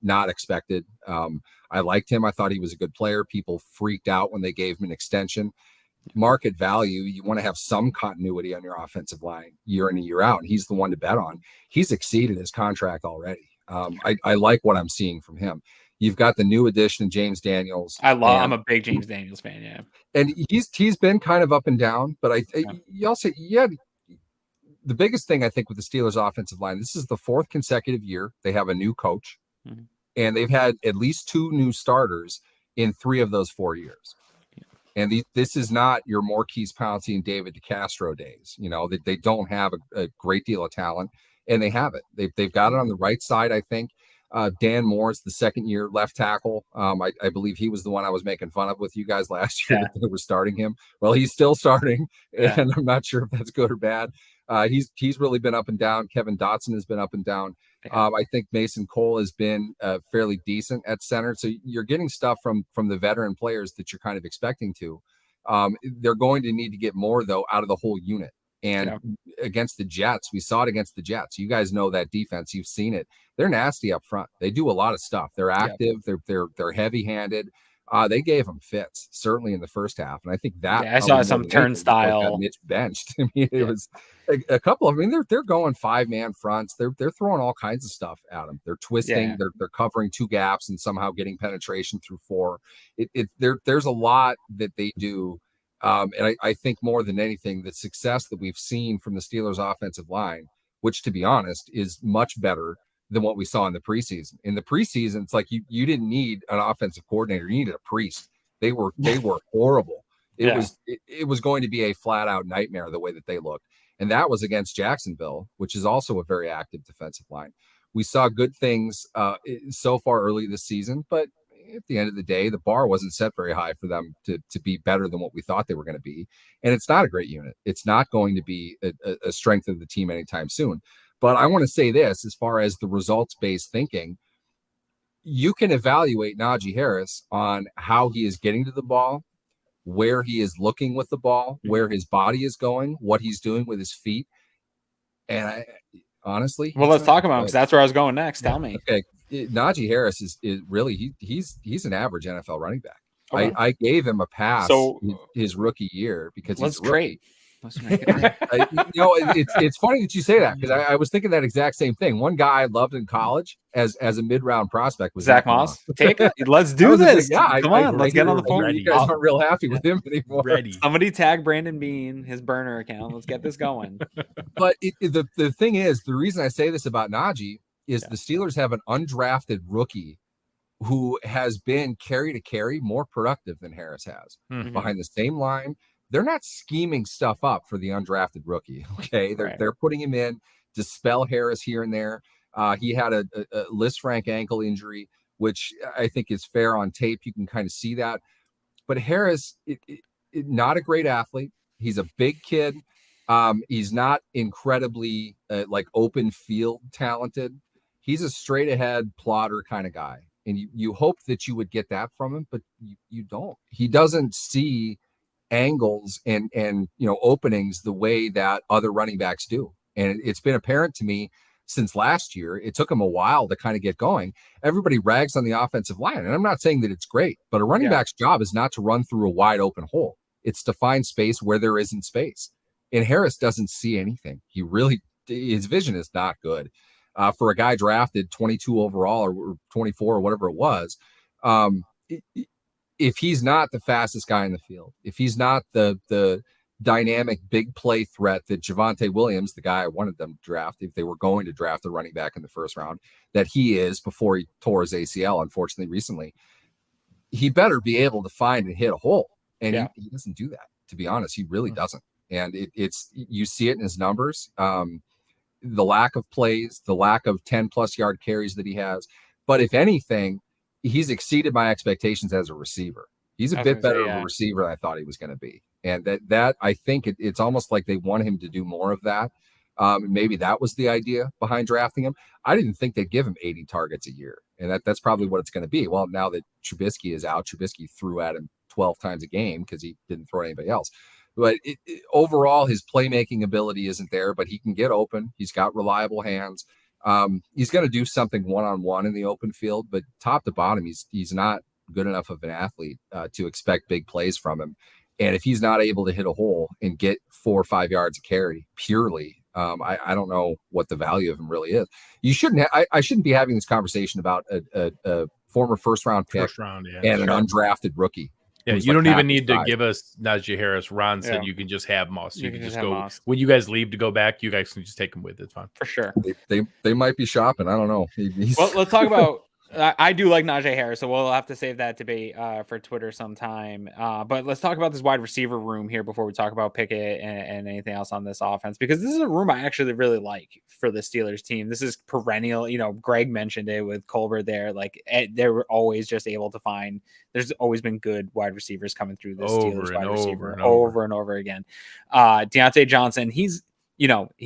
not expected. I liked him. I thought he was a good player. People freaked out when they gave him an extension. Market value, you want to have some continuity on your offensive line year in and year out, and he's the one to bet on. He's exceeded his contract already. I like what I'm seeing from him. You've got the new addition, James Daniels. I'm a big James Daniels fan, yeah. And he's been kind of up and down, but you also, the biggest thing I think with the Steelers offensive line, this is the 4th consecutive year they have a new coach, and they've had at least 2 new starters in 3 of those 4 years. And this is not your Maurkice Pouncey and David DeCastro days. They don't have a great deal of talent, and they have it. They've got it on the right side, I think. Dan Moore's the 2nd-year left tackle. I believe he was the one I was making fun of with you guys last year that they were starting him. Well, he's still starting, and I'm not sure if that's good or bad. He's really been up and down. Kevin Dotson has been up and down. I think Mason Cole has been fairly decent at center. So you're getting stuff from the veteran players that you're kind of expecting to. They're going to need to get more, though, out of the whole unit. And against the Jets, we saw it against the Jets. You guys know that defense. You've seen it. They're nasty up front. They do a lot of stuff. They're active. They're heavy-handed. They gave them fits, certainly in the first half. And I think that I saw some turnstile. Mitch benched. I mean, it was a couple of, they're going 5-man fronts. They're throwing all kinds of stuff at them. They're twisting, they're covering 2 gaps and somehow getting penetration through 4. There's a lot that they do. And I think more than anything, the success that we've seen from the Steelers offensive line, which to be honest is much better than what we saw in the preseason. In the preseason, it's like you didn't need an offensive coordinator. You needed a priest. They were horrible. It was going to be a flat out nightmare the way that they looked. And that was against Jacksonville, which is also a very active defensive line. We saw good things so far early this season, but at the end of the day, the bar wasn't set very high for them to be better than what we thought they were going to be. And it's not a great unit. It's not going to be a strength of the team anytime soon. But I want to say this, as far as the results-based thinking, you can evaluate Najee Harris on how he is getting to the ball, where he is looking with the ball, where his body is going, what he's doing with his feet. And honestly, let's talk about him, because that's where I was going next. Tell me. Okay. Najee Harris is really he's an average NFL running back. Okay. I gave him a pass his rookie year because let's trade. Let's make it. It's funny that you say that, because I was thinking that exact same thing. One guy I loved in college as a mid-round prospect was Zach Moss. Take it. Let's do this. Come on, let's get on the phone. You guys aren't real happy with him anymore. Somebody tag Brandon Bean, his burner account. Let's get this going. But the thing is, the reason I say this about Najee is the Steelers have an undrafted rookie who has been carry to carry more productive than Harris has behind the same line. They're not scheming stuff up for the undrafted rookie. Okay. They're putting him in to spell Harris here and there. He had a Lisfranc ankle injury, which I think is fair on tape. You can kind of see that. But Harris, not a great athlete. He's a big kid. He's not incredibly open field talented. He's a straight ahead plotter kind of guy. And you hope that you would get that from him, but you don't. He doesn't see angles and openings the way that other running backs do. And it's been apparent to me since last year. It took him a while to kind of get going. Everybody rags on the offensive line, and I'm not saying that it's great, but a running back's job is not to run through a wide open hole. It's to find space where there isn't space. And Harris doesn't see anything. His vision is not good. For a guy drafted 22 overall or 24 or whatever it was, if he's not the fastest guy in the field, if he's not the dynamic big play threat that Javonte Williams, the guy I wanted them to draft, if they were going to draft a running back in the first round, that he is before he tore his ACL, unfortunately, recently, he better be able to find and hit a hole. And he doesn't do that, to be honest. He really doesn't. And you see it in his numbers. The lack of plays, the lack of 10+ yard carries that he has. But if anything, he's exceeded my expectations as a receiver. He's a bit better of a receiver than I thought he was going to be. And that I think it's almost like they want him to do more of that. Maybe that was the idea behind drafting him. I didn't think they'd give him 80 targets a year. And that's probably what it's going to be. Well, now that Trubisky is out, Trubisky threw at him 12 times a game because he didn't throw at anybody else. But overall, his playmaking ability isn't there, but he can get open. He's got reliable hands. He's going to do something one-on-one in the open field, but top to bottom, he's not good enough of an athlete to expect big plays from him. And if he's not able to hit a hole and get 4 or 5 yards of carry purely, I don't know what the value of him really is. You shouldn't. I shouldn't be having this conversation about a former first-round pick and an undrafted rookie. Yeah, you don't even need to give us Najee Harris. Ron said you can just have Moss. You can just go Moss. When you guys leave to go back. You guys can just take him with. It's fine for sure. They might be shopping. I don't know. Well, let's talk about. I do like Najee Harris, so we'll have to save that debate for Twitter sometime. But let's talk about this wide receiver room here before we talk about Pickett and anything else on this offense, because this is a room I actually really like for the Steelers team. This is perennial. You know, Greg mentioned it with Colbert there. Like they were always just able to find. There's always been good wide receivers coming through this Steelers wide receiver over and over again. Deontay Johnson, he's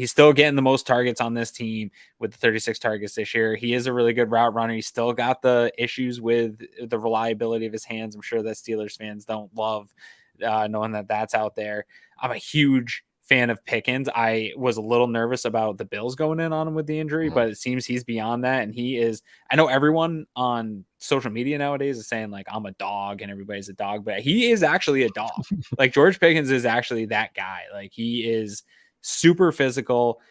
still getting the most targets on this team with the 36 targets this year. He is a really good route runner. He's still got the issues with the reliability of his hands. I'm sure that Steelers fans don't love knowing that that's out there. I'm a huge fan of Pickens. I was a little nervous about the Bills going in on him with the injury, but it seems he's beyond that. And he is, I know everyone on social media nowadays is saying like, I'm a dog and everybody's a dog, but he is actually a dog. Like George Pickens is actually that guy. Like he is super physical.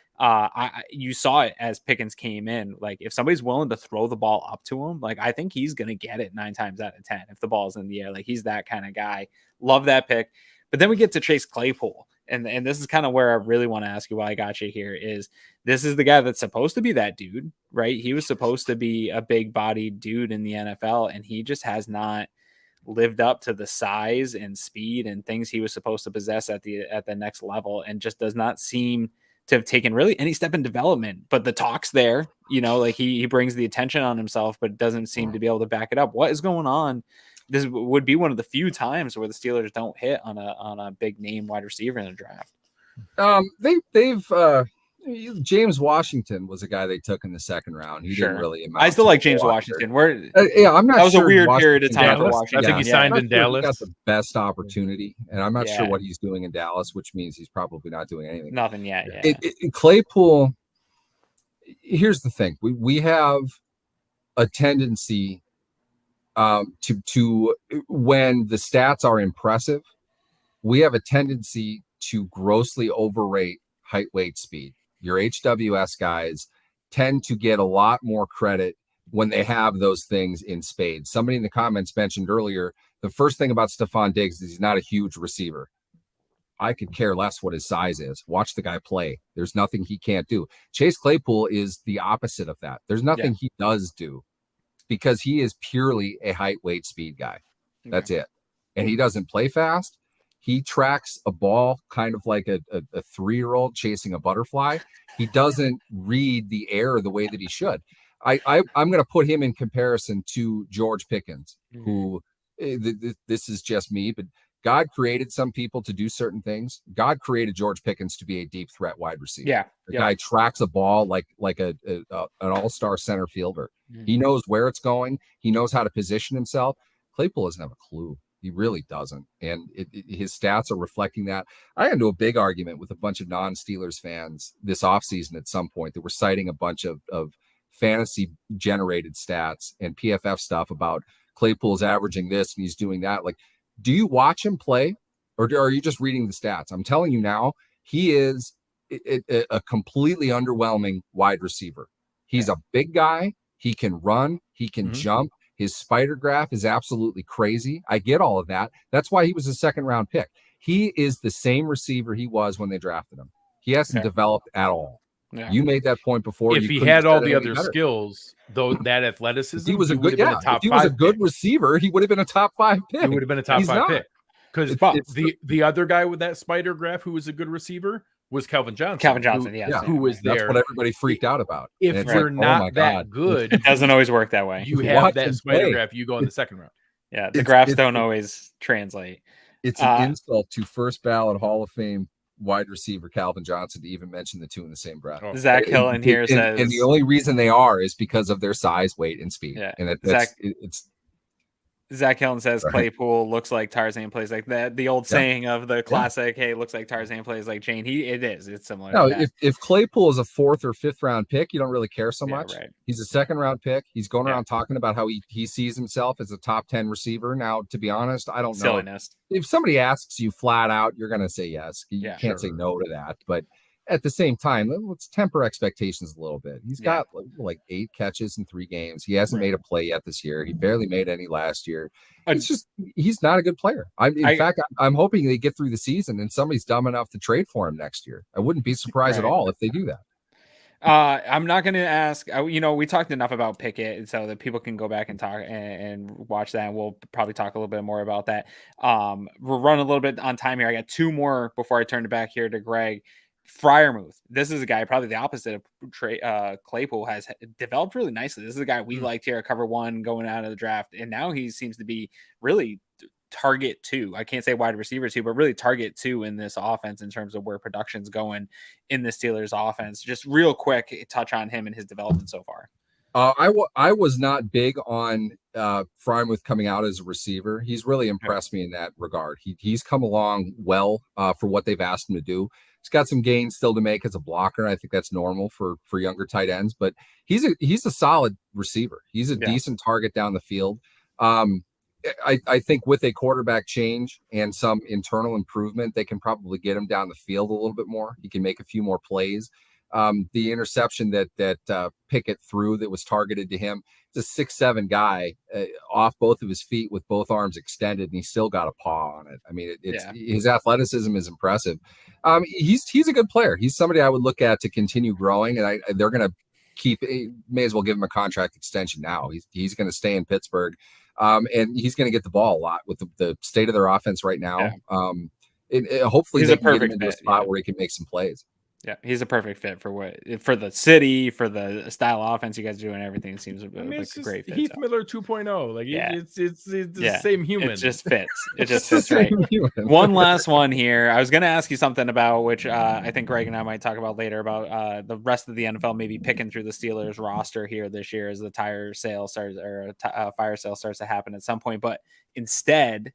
You saw it as Pickens came in. Like if somebody's willing to throw the ball up to him, like I think he's going to get it 9 times out of 10 if the ball's in the air. Like he's that kind of guy. Love that pick. But then we get to Chase Claypool. And this is kind of where I really want to ask you why I got you here is this is the guy that's supposed to be that dude, right? He was supposed to be a big bodied dude in the NFL, and he just has not lived up to the size and speed and things he was supposed to possess at the next level, and just does not seem to have taken really any step in development. But the talk's there, like he brings the attention on himself, but doesn't seem to be able to back it up. What is going on? This would be one of the few times where the Steelers don't hit on a big name wide receiver in the draft. They've James Washington was a guy they took in the second round. He didn't really amount. I still like James Washington. I'm not. That was sure a weird period of time for Dallas. Washington. I think he signed in Dallas. He got the best opportunity, and I'm not sure what he's doing in Dallas, which means he's probably not doing anything. Nothing yet. Claypool. Here's the thing: we have a tendency to when the stats are impressive, we have a tendency to grossly overrate height, weight, speed. Your HWS guys tend to get a lot more credit when they have those things in spades. Somebody in the comments mentioned earlier, the first thing about Stephon Diggs is he's not a huge receiver. I could care less what his size is. Watch the guy play. There's nothing he can't do. Chase Claypool is the opposite of that. There's nothing he does do because he is purely a height, weight, speed guy. That's it. And he doesn't play fast. He tracks a ball kind of like a 3-year-old chasing a butterfly. He doesn't read the air the way that he should. I'm going to put him in comparison to George Pickens, who this is just me, but God created some people to do certain things. God created George Pickens to be a deep threat wide receiver. The guy tracks a ball like an all-star center fielder. He knows where it's going. He knows how to position himself. Claypool doesn't have a clue. He really doesn't. And his stats are reflecting that. I got into a big argument with a bunch of non-Steelers fans this offseason at some point that were citing a bunch of fantasy-generated stats and PFF stuff about Claypool's averaging this and he's doing that. Like, do you watch him play or are you just reading the stats? I'm telling you now, he is a completely underwhelming wide receiver. He's a big guy. He can run. He can jump. His spider graph is absolutely crazy. I get all of that. That's why he was a second-round pick. He is the same receiver he was when they drafted him. He hasn't developed at all. Yeah. You made that point before. If he had all the other skills, though, that athleticism, he was a good. Yeah, if he was a good receiver, he would have been a top 5 pick. He would have been a top 5 pick. Because the other guy with that spider graph who was a good receiver was Calvin Johnson. Who was there. That's what everybody freaked out about. If you're not that good, it doesn't always work that way. You have that spider graph, you go in the second round. Yeah, the graphs don't always translate. It's an insult to first ballot Hall of Fame wide receiver Calvin Johnson to even mention the two in the same breath. Zach Hill in here says, and the only reason they are is because of their size, weight, and speed. Yeah, and Zach Hillen says Claypool looks like Tarzan, plays like that. The old saying of the classic, hey, looks like Tarzan, plays like Jane. It's similar. No, to that. if Claypool is a 4th or 5th round pick, you don't really care so Yeah, much. right. He's a 2nd round pick. He's going around talking about how he sees himself as a top 10 receiver. Now, to be honest, I don't know. If somebody asks you flat out, you're going to say yes. You can't say no to that. But at the same time, let's temper expectations a little bit. He's got like 8 catches in 3 games. He hasn't made a play yet this year. He barely made any last year. He's not a good player. In fact, I'm hoping they get through the season and somebody's dumb enough to trade for him next year. I wouldn't be surprised at all if they do that. I'm not going to ask, we talked enough about Pickett so that people can go back and talk and watch that. And we'll probably talk a little bit more about that. We're running a little bit on time here. I got 2 more before I turn it back here to Greg. Freiermuth. This is a guy probably the opposite of Claypool, has developed really nicely. This is a guy we liked here at cover 1 going out of the draft. And now he seems to be really target 2. I can't say wide receiver 2, but really target 2 in this offense in terms of where production's going in the Steelers offense. Just real quick touch on him and his development so far. I was not big on Freiermuth coming out as a receiver. He's really impressed me in that regard. He's come along well for what they've asked him to do. He's got some gains still to make as a blocker. I think that's normal for younger tight ends, but he's a solid receiver. He's a decent target down the field. I think with a quarterback change and some internal improvement, they can probably get him down the field a little bit more. He can make a few more plays. The interception that Pickett threw that was targeted to him, it's a 6'7" guy off both of his feet with both arms extended, and he still got a paw on it. I mean, his athleticism is impressive. He's a good player. He's somebody I would look at to continue growing, and they're going to may as well give him a contract extension now. He's going to stay in Pittsburgh, and he's going to get the ball a lot with the state of their offense right now. Hopefully they can get him into a spot where he can make some plays. Yeah, he's a perfect fit for the city, for the style of offense you guys do, and everything seems like a great fit. Heath Miller 2.0. Like it's the same human. It just fits. It just fits right. One last one here. I was going to ask you something about which I think Greg and I might talk about later about the rest of the NFL maybe picking through the Steelers roster here this year as the fire sale starts to happen at some point. But instead,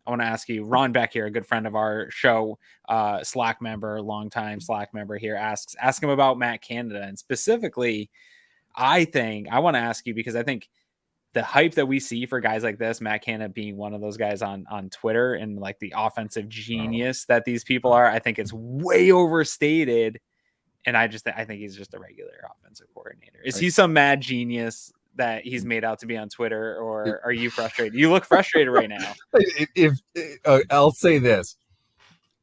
I want to ask you, Ron Beck here, a good friend of our show, Slack member, longtime Slack member here, ask him about Matt Canada. And specifically, I want to ask you because I think the hype that we see for guys like this, Matt Canada being one of those guys on Twitter and like the offensive genius that these people are, I think it's way overstated. And I think he's just a regular offensive coordinator. Is he some mad genius that he's made out to be on Twitter, or are you frustrated? You look frustrated right now. I'll say this.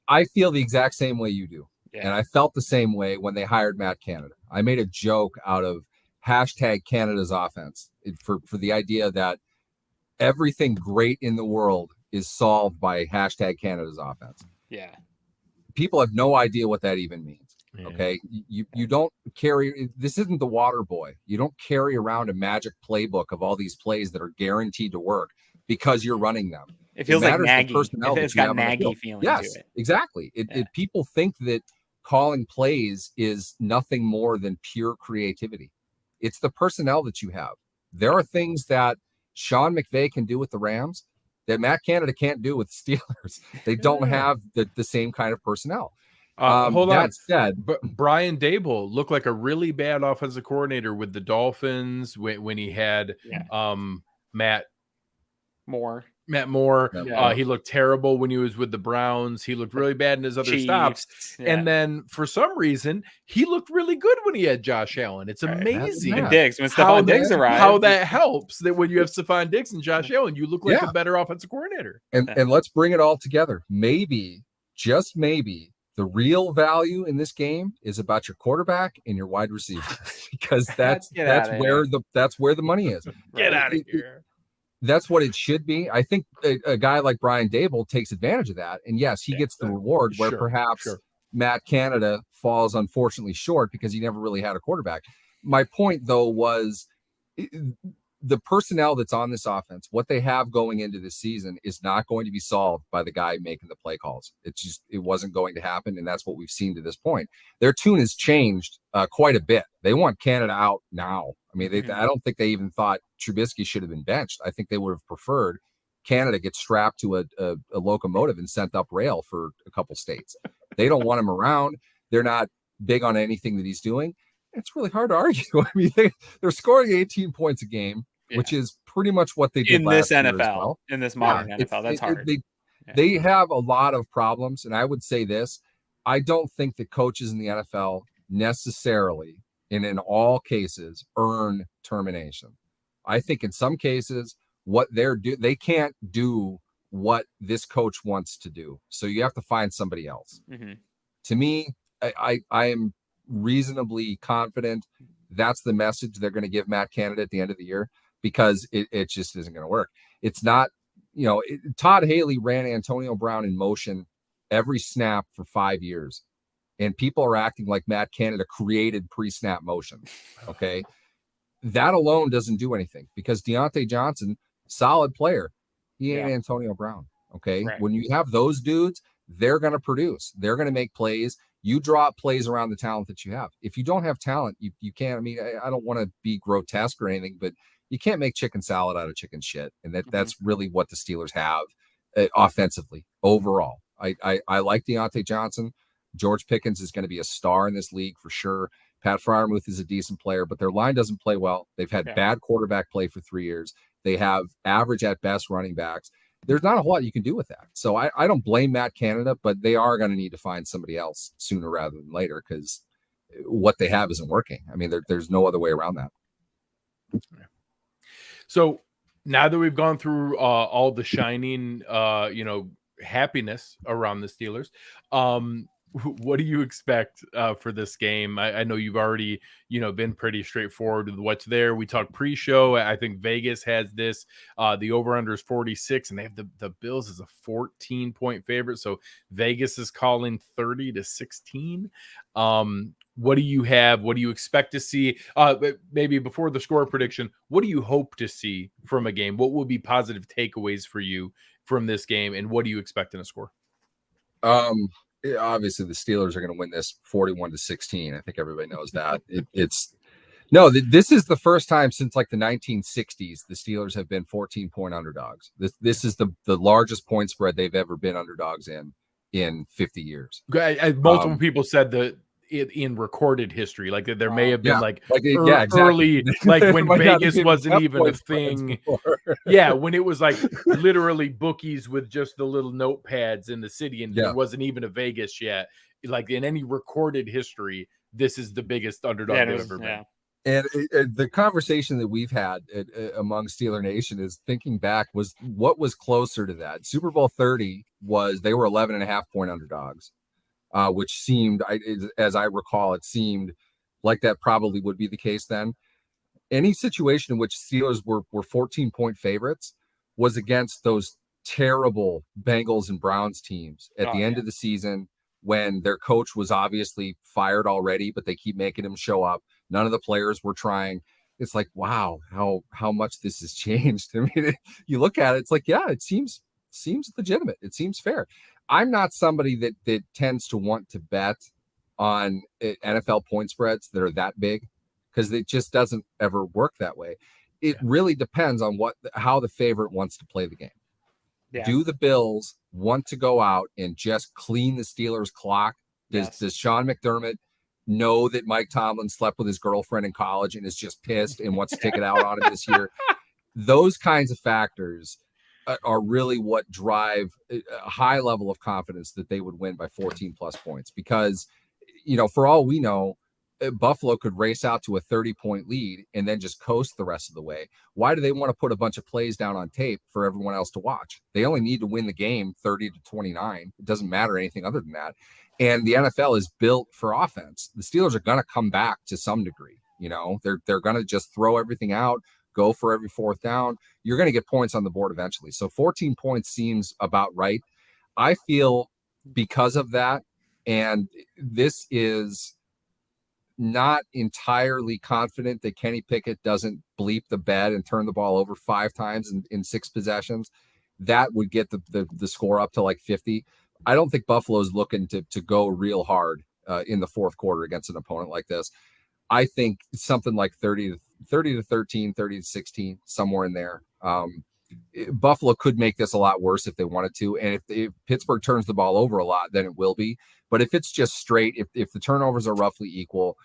I feel the exact same way you do. Yeah. And I felt the same way when they hired Matt Canada. I made a joke out of #Canada's offense for the idea that everything great in the world is solved by #Canada's offense. Yeah. People have no idea what that even means. Okay, you don't carry, this isn't the water boy. You don't carry around a magic playbook of all these plays that are guaranteed to work because you're running them. It feels like Nagy. It's got Nagy feeling to it. Exactly. People think that calling plays is nothing more than pure creativity. It's the personnel that you have. There are things that Sean McVay can do with the Rams that Matt Canada can't do with the Steelers. They don't have the same kind of personnel. Hold on. But Brian Daboll looked like a really bad offensive coordinator with the Dolphins when he had Matt Moore. Yeah. He looked terrible when he was with the Browns. He looked really bad in his other stops. Yeah. And then for some reason, he looked really good when he had Josh Allen. It's amazing. And Diggs, when Stephon Diggs arrived. How that helps that when you have Stephon Diggs and Josh Allen, you look like a better offensive coordinator. And let's bring it all together. Maybe, just maybe, the real value in this game is about your quarterback and your wide receiver, because that's where the money is. Get out of here. That's what it should be. I think a guy like Brian Daboll takes advantage of that, and yes, he gets the reward where perhaps Matt Canada falls unfortunately short because he never really had a quarterback. My point though was the personnel that's on this offense, what they have going into this season is not going to be solved by the guy making the play calls. It wasn't going to happen. And that's what we've seen to this point. Their tune has changed quite a bit. They want Canada out now. I mean, I don't think they even thought Trubisky should have been benched. I think they would have preferred Canada gets strapped to a locomotive and sent up rail for a couple states. They don't want him around. They're not big on anything that he's doing. It's really hard to argue. I mean, they're scoring 18 points a game, which is pretty much what they did in this last year NFL, as well. In this modern NFL. That's hard. They have a lot of problems. And I would say this, I don't think that coaches in the NFL necessarily, and in all cases, earn termination. I think in some cases, they can't do what this coach wants to do. So you have to find somebody else. Mm-hmm. To me, I am reasonably confident that's the message they're going to give Matt Canada at the end of the year, because it just isn't going to work. It's not, Todd Haley ran Antonio Brown in motion every snap for 5 years. And people are acting like Matt Canada created pre-snap motion. Okay. That alone doesn't do anything, because Deontay Johnson, solid player. He ain't Antonio Brown. Okay. Right. When you have those dudes, they're going to produce. They're going to make plays. You draw up plays around the talent that you have. If you don't have talent, you can't. I mean, I don't want to be grotesque or anything, but you can't make chicken salad out of chicken shit. And that's really what the Steelers have offensively overall. I like Deontay Johnson. George Pickens is going to be a star in this league for sure. Pat Freiermuth is a decent player, but their line doesn't play well. They've had bad quarterback play for 3 years. They have average at best running backs. There's not a whole lot you can do with that. So I don't blame Matt Canada, but they are going to need to find somebody else sooner rather than later, because what they have isn't working. I mean, there's no other way around that. So now that we've gone through all the shining, happiness around the Steelers, what do you expect for this game? I know you've already, been pretty straightforward with what's there. We talked pre-show. I think Vegas has this. The over-under is 46, and they have the Bills as a 14-point favorite. So Vegas is calling 30-16. What do you have? What do you expect to see? Maybe before the score prediction, what do you hope to see from a game? What will be positive takeaways for you from this game, and what do you expect in a score? Obviously the Steelers are going to win this 41-16. I think everybody knows that. This is the first time since like the 1960s the Steelers have been 14-point underdogs. This is the largest point spread they've ever been underdogs in 50 years. Multiple people said that in recorded history, like there may have been early, like when Vegas wasn't even a thing. When it was like literally bookies with just the little notepads in the city, and there wasn't even a Vegas yet. Like in any recorded history, this is the biggest underdog they've ever been. And the conversation that we've had among Steeler Nation is thinking back was what was closer to that. Super Bowl 30 they were 11.5-point underdogs. Which seemed, as I recall, it seemed like that probably would be the case then. Any situation in which Steelers were 14-point favorites was against those terrible Bengals and Browns teams at the end of the season, when their coach was obviously fired already, but they keep making him show up. None of the players were trying. It's like, wow, how much this has changed. I mean, you look at it, it's like, it seems legitimate. It seems fair. I'm not somebody that tends to want to bet on NFL point spreads that are that big, because it just doesn't ever work that way. It really depends on how the favorite wants to play the game. Yeah. Do the Bills want to go out and just clean the Steelers' clock? Does Sean McDermott know that Mike Tomlin slept with his girlfriend in college and is just pissed and wants to take it out on him this year? Those kinds of factors are really what drive a high level of confidence that they would win by 14 plus points, because, for all we know, Buffalo could race out to a 30-point lead and then just coast the rest of the way. Why do they want to put a bunch of plays down on tape for everyone else to watch? They only need to win the game 30-29. It doesn't matter anything other than that. And the NFL is built for offense. The Steelers are going to come back to some degree. They're going to just throw everything out, go for every fourth down. You're going to get points on the board eventually. So 14 points seems about right. I feel because of that, and this is not entirely confident that Kenny Pickett doesn't bleep the bed and turn the ball over 5 times in 6 possessions. That would get the score up to like 50. I don't think Buffalo's looking to go real hard in the fourth quarter against an opponent like this. I think something like 30-13, 30-16, somewhere in there. Buffalo could make this a lot worse if they wanted to. And if Pittsburgh turns the ball over a lot, then it will be. But if it's just straight, if the turnovers are roughly equal,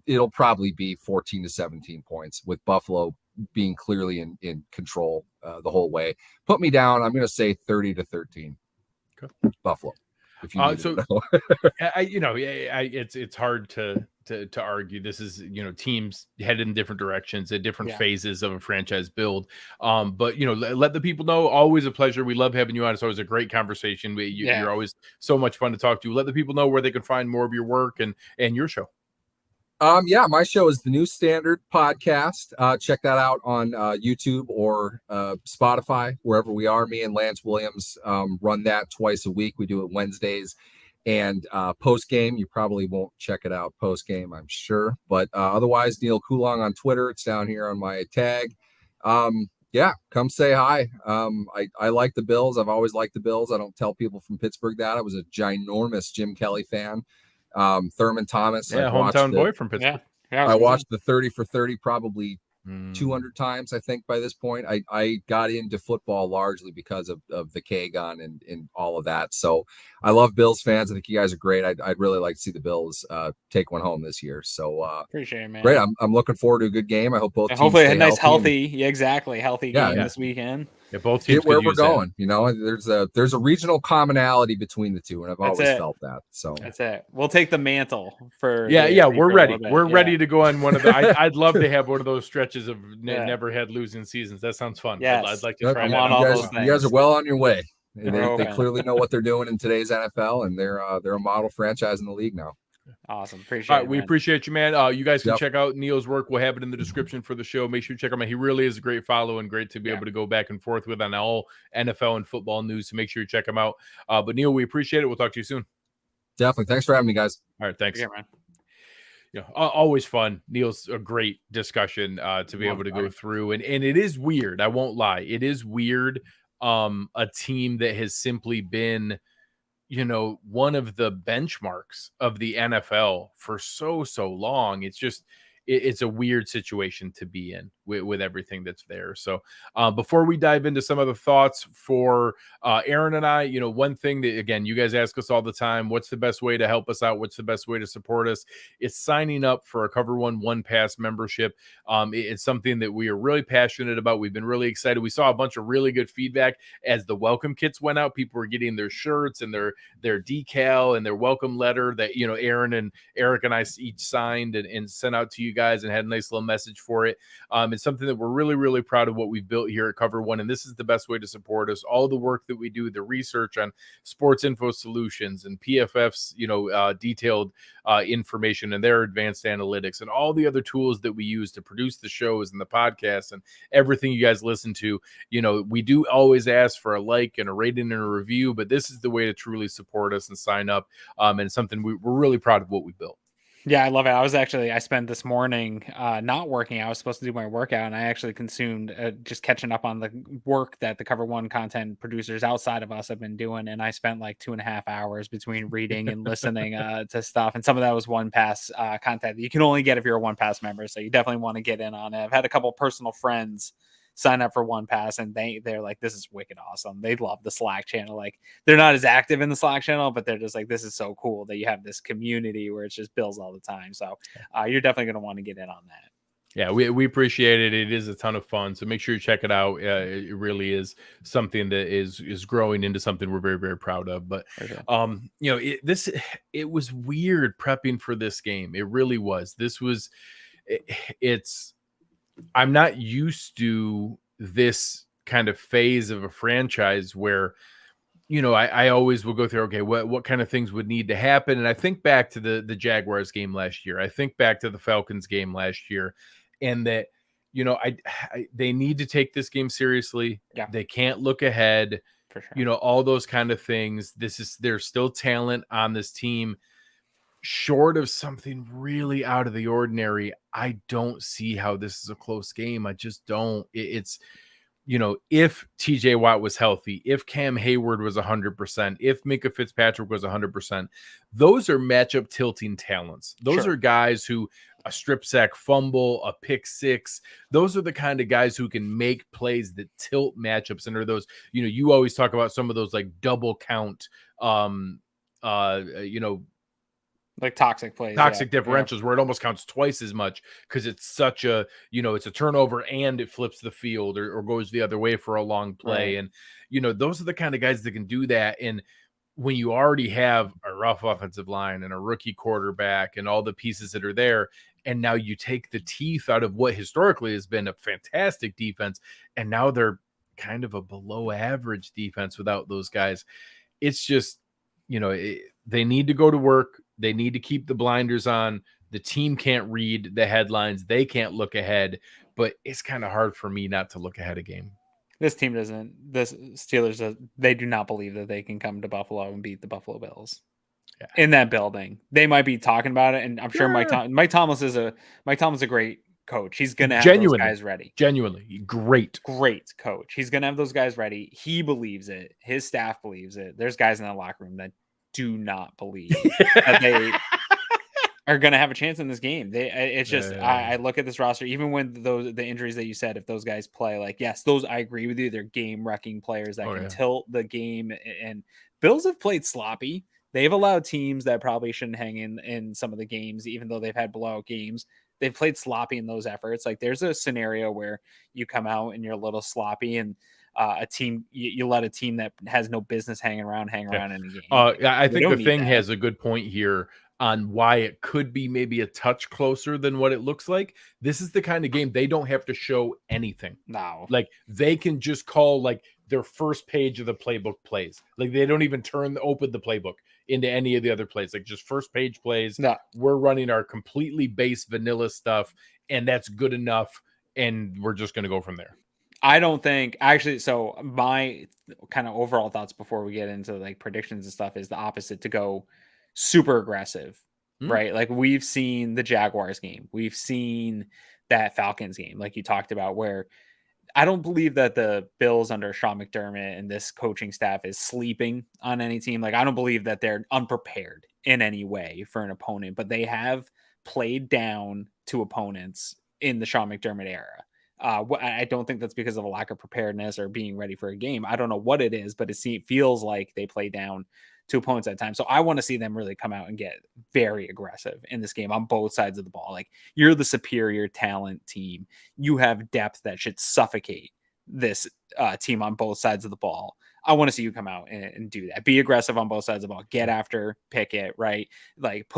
it'll probably be 14 to 17 points, with Buffalo being clearly in control the whole way. Put me down. I'm going to say 30 to 13. Okay. Buffalo. If you need so to know. It's hard to argue. This is, teams headed in different directions at different phases of a franchise build. But let the people know. Always a pleasure. We love having you on. It's always a great conversation. You're always so much fun to talk to. Let the people know where they can find more of your work and your show. My show is the New Standard podcast. Check that out on YouTube or Spotify, wherever we are. Me and Lance Williams run that twice a week. We do it Wednesdays. And post game, you probably won't check it out post game, I'm sure. But otherwise, Neal Coolong on Twitter. It's down here on my tag. Come say hi. I like the Bills. I've always liked the Bills. I don't tell people from Pittsburgh that. I was a ginormous Jim Kelly fan. Thurman Thomas. Hometown boy from Pittsburgh. I watched the 30 for 30 probably 200 times, I think, by this point. I got into football largely because of the K-Gun and all of that. So I love Bills fans. I think you guys are great. I'd really like to see the Bills take one home this year. So appreciate it, man. Great. I'm looking forward to a good game. I hope both teams hopefully a nice healthy healthy game this weekend. Yeah, both teams get where we're going. There's a regional commonality between the two, and I've always felt that. So that's it. We'll take the mantle for. We're ready. We're ready to go on one of the. I'd love to have one of those stretches of never had losing seasons. That sounds fun. Yes. I'd like to try that. You guys are well on your way. They clearly know what they're doing in today's NFL, and they're a model franchise in the league now. Awesome. Appreciate it. We appreciate you, man. You guys can check out Neal's work. We'll have it in the description for the show. Make sure you check him out. He really is a great follow and great to be able to go back and forth with on all NFL and football news. So make sure you check him out. But Neal, we appreciate it. We'll talk to you soon. Definitely. Thanks for having me, guys. All right. Thanks. Yeah, man. Always fun. Neal's a great discussion to be able to go through. And it is weird. I won't lie. It is weird. A team that has simply been one of the benchmarks of the NFL for so long. It's just, it's a weird situation to be in with everything that's there. So before we dive into some of the thoughts for Aaron and I, one thing that, again, you guys ask us all the time, what's the best way to help us out? What's the best way to support us? It's signing up for a Cover One Pass membership. It's something that we are really passionate about. We've been really excited. We saw a bunch of really good feedback as the welcome kits went out. People were getting their shirts and their decal and their welcome letter that, Aaron and Eric and I each signed and sent out to you guys and had a nice little message for it. It's something that we're really, really proud of what we've built here at Cover One. And this is the best way to support us. All the work that we do, the research on Sports Info Solutions and PFF's, detailed information and their advanced analytics and all the other tools that we use to produce the shows and the podcasts and everything you guys listen to. We do always ask for a like and a rating and a review, but this is the way to truly support us and sign up. And something we're really proud of what we built. Yeah, I love it. I spent this morning not working. I was supposed to do my workout, and I actually consumed just catching up on the work that the Cover One content producers outside of us have been doing. And I spent like 2.5 hours between reading and listening to stuff. And some of that was One Pass content that you can only get if you're a One Pass member. So you definitely want to get in on it. I've had a couple personal friends sign up for One Pass, and they're like, this is wicked awesome. They love the Slack channel. Like, they're not as active in the Slack channel, but they're just like, this is so cool that you have this community where it's just Bills all the time. So you're definitely going to want to get in on that. Yeah, we appreciate it. It is a ton of fun. So make sure you check it out. It really is something that is growing into something we're very, very proud of. But it was weird prepping for this game. It really was. I'm not used to this kind of phase of a franchise where, I always will go through, okay, what kind of things would need to happen? And I think back to the Jaguars game last year. I think back to the Falcons game last year, and that, they need to take this game seriously. Yeah. They can't look ahead, for sure. All those kind of things. There's still talent on this team. Short of something really out of the ordinary, I don't see how this is a close game. I just don't. if TJ Watt was healthy, if Cam Hayward was 100%, if Minkah Fitzpatrick was 100%, those are matchup tilting talents. Those are guys who a strip sack fumble, a pick six. Those are the kind of guys who can make plays that tilt matchups. And are those, you always talk about some of those like double count, like toxic plays, differentials where it almost counts twice as much because it's such a, it's a turnover and it flips the field or goes the other way for a long play. Right. And, those are the kind of guys that can do that. And when you already have a rough offensive line and a rookie quarterback and all the pieces that are there, and now you take the teeth out of what historically has been a fantastic defense, and now they're kind of a below average defense without those guys. It's just, they need to go to work. They need to keep the blinders on. The team can't read the headlines. They can't look ahead, but it's kind of hard for me not to look ahead a game. This team doesn't. This Steelers, they do not believe that they can come to Buffalo and beat the Buffalo Bills in that building. They might be talking about it, and I'm sure Mike Thomas is a great coach. He's going to have those guys ready. Genuinely great coach. He's going to have those guys ready. He believes it. His staff believes it. There's guys in that locker room that do not believe that they are going to have a chance in this game. I look at this roster, even when the injuries that you said, if those guys play, like, yes, those, I agree with you. They're game wrecking players that can tilt the game, and Bills have played sloppy. They've allowed teams that probably shouldn't hang in some of the games, even though they've had blowout games. They've played sloppy in those efforts. Like, there's a scenario where you come out and you're a little sloppy, and a team, you let a team that has no business hang around in a game. I think the thing has a good point here on why it could be maybe a touch closer than what it looks like. This is the kind of game they don't have to show anything. No, like they can just call like their first page of the playbook plays. Like they don't even open the playbook into any of the other plays. Like just first page plays. No, we're running our completely base vanilla stuff, and that's good enough. And we're just going to go from there. I don't think actually. So my kind of overall thoughts before we get into like predictions and stuff is the opposite, to go super aggressive, right? Like we've seen the Jaguars game. We've seen that Falcons game, like you talked about, where I don't believe that the Bills under Sean McDermott and this coaching staff is sleeping on any team. Like I don't believe that they're unprepared in any way for an opponent, but they have played down to opponents in the Sean McDermott era. I don't think that's because of a lack of preparedness or being ready for a game. I don't know what it is, but it feels like they play down to opponents at times. So I want to see them really come out and get very aggressive in this game on both sides of the ball. Like, you're the superior talent team. You have depth that should suffocate this team on both sides of the ball. I want to see you come out and do that. Be aggressive on both sides of the ball. Get after Pickett, right? Like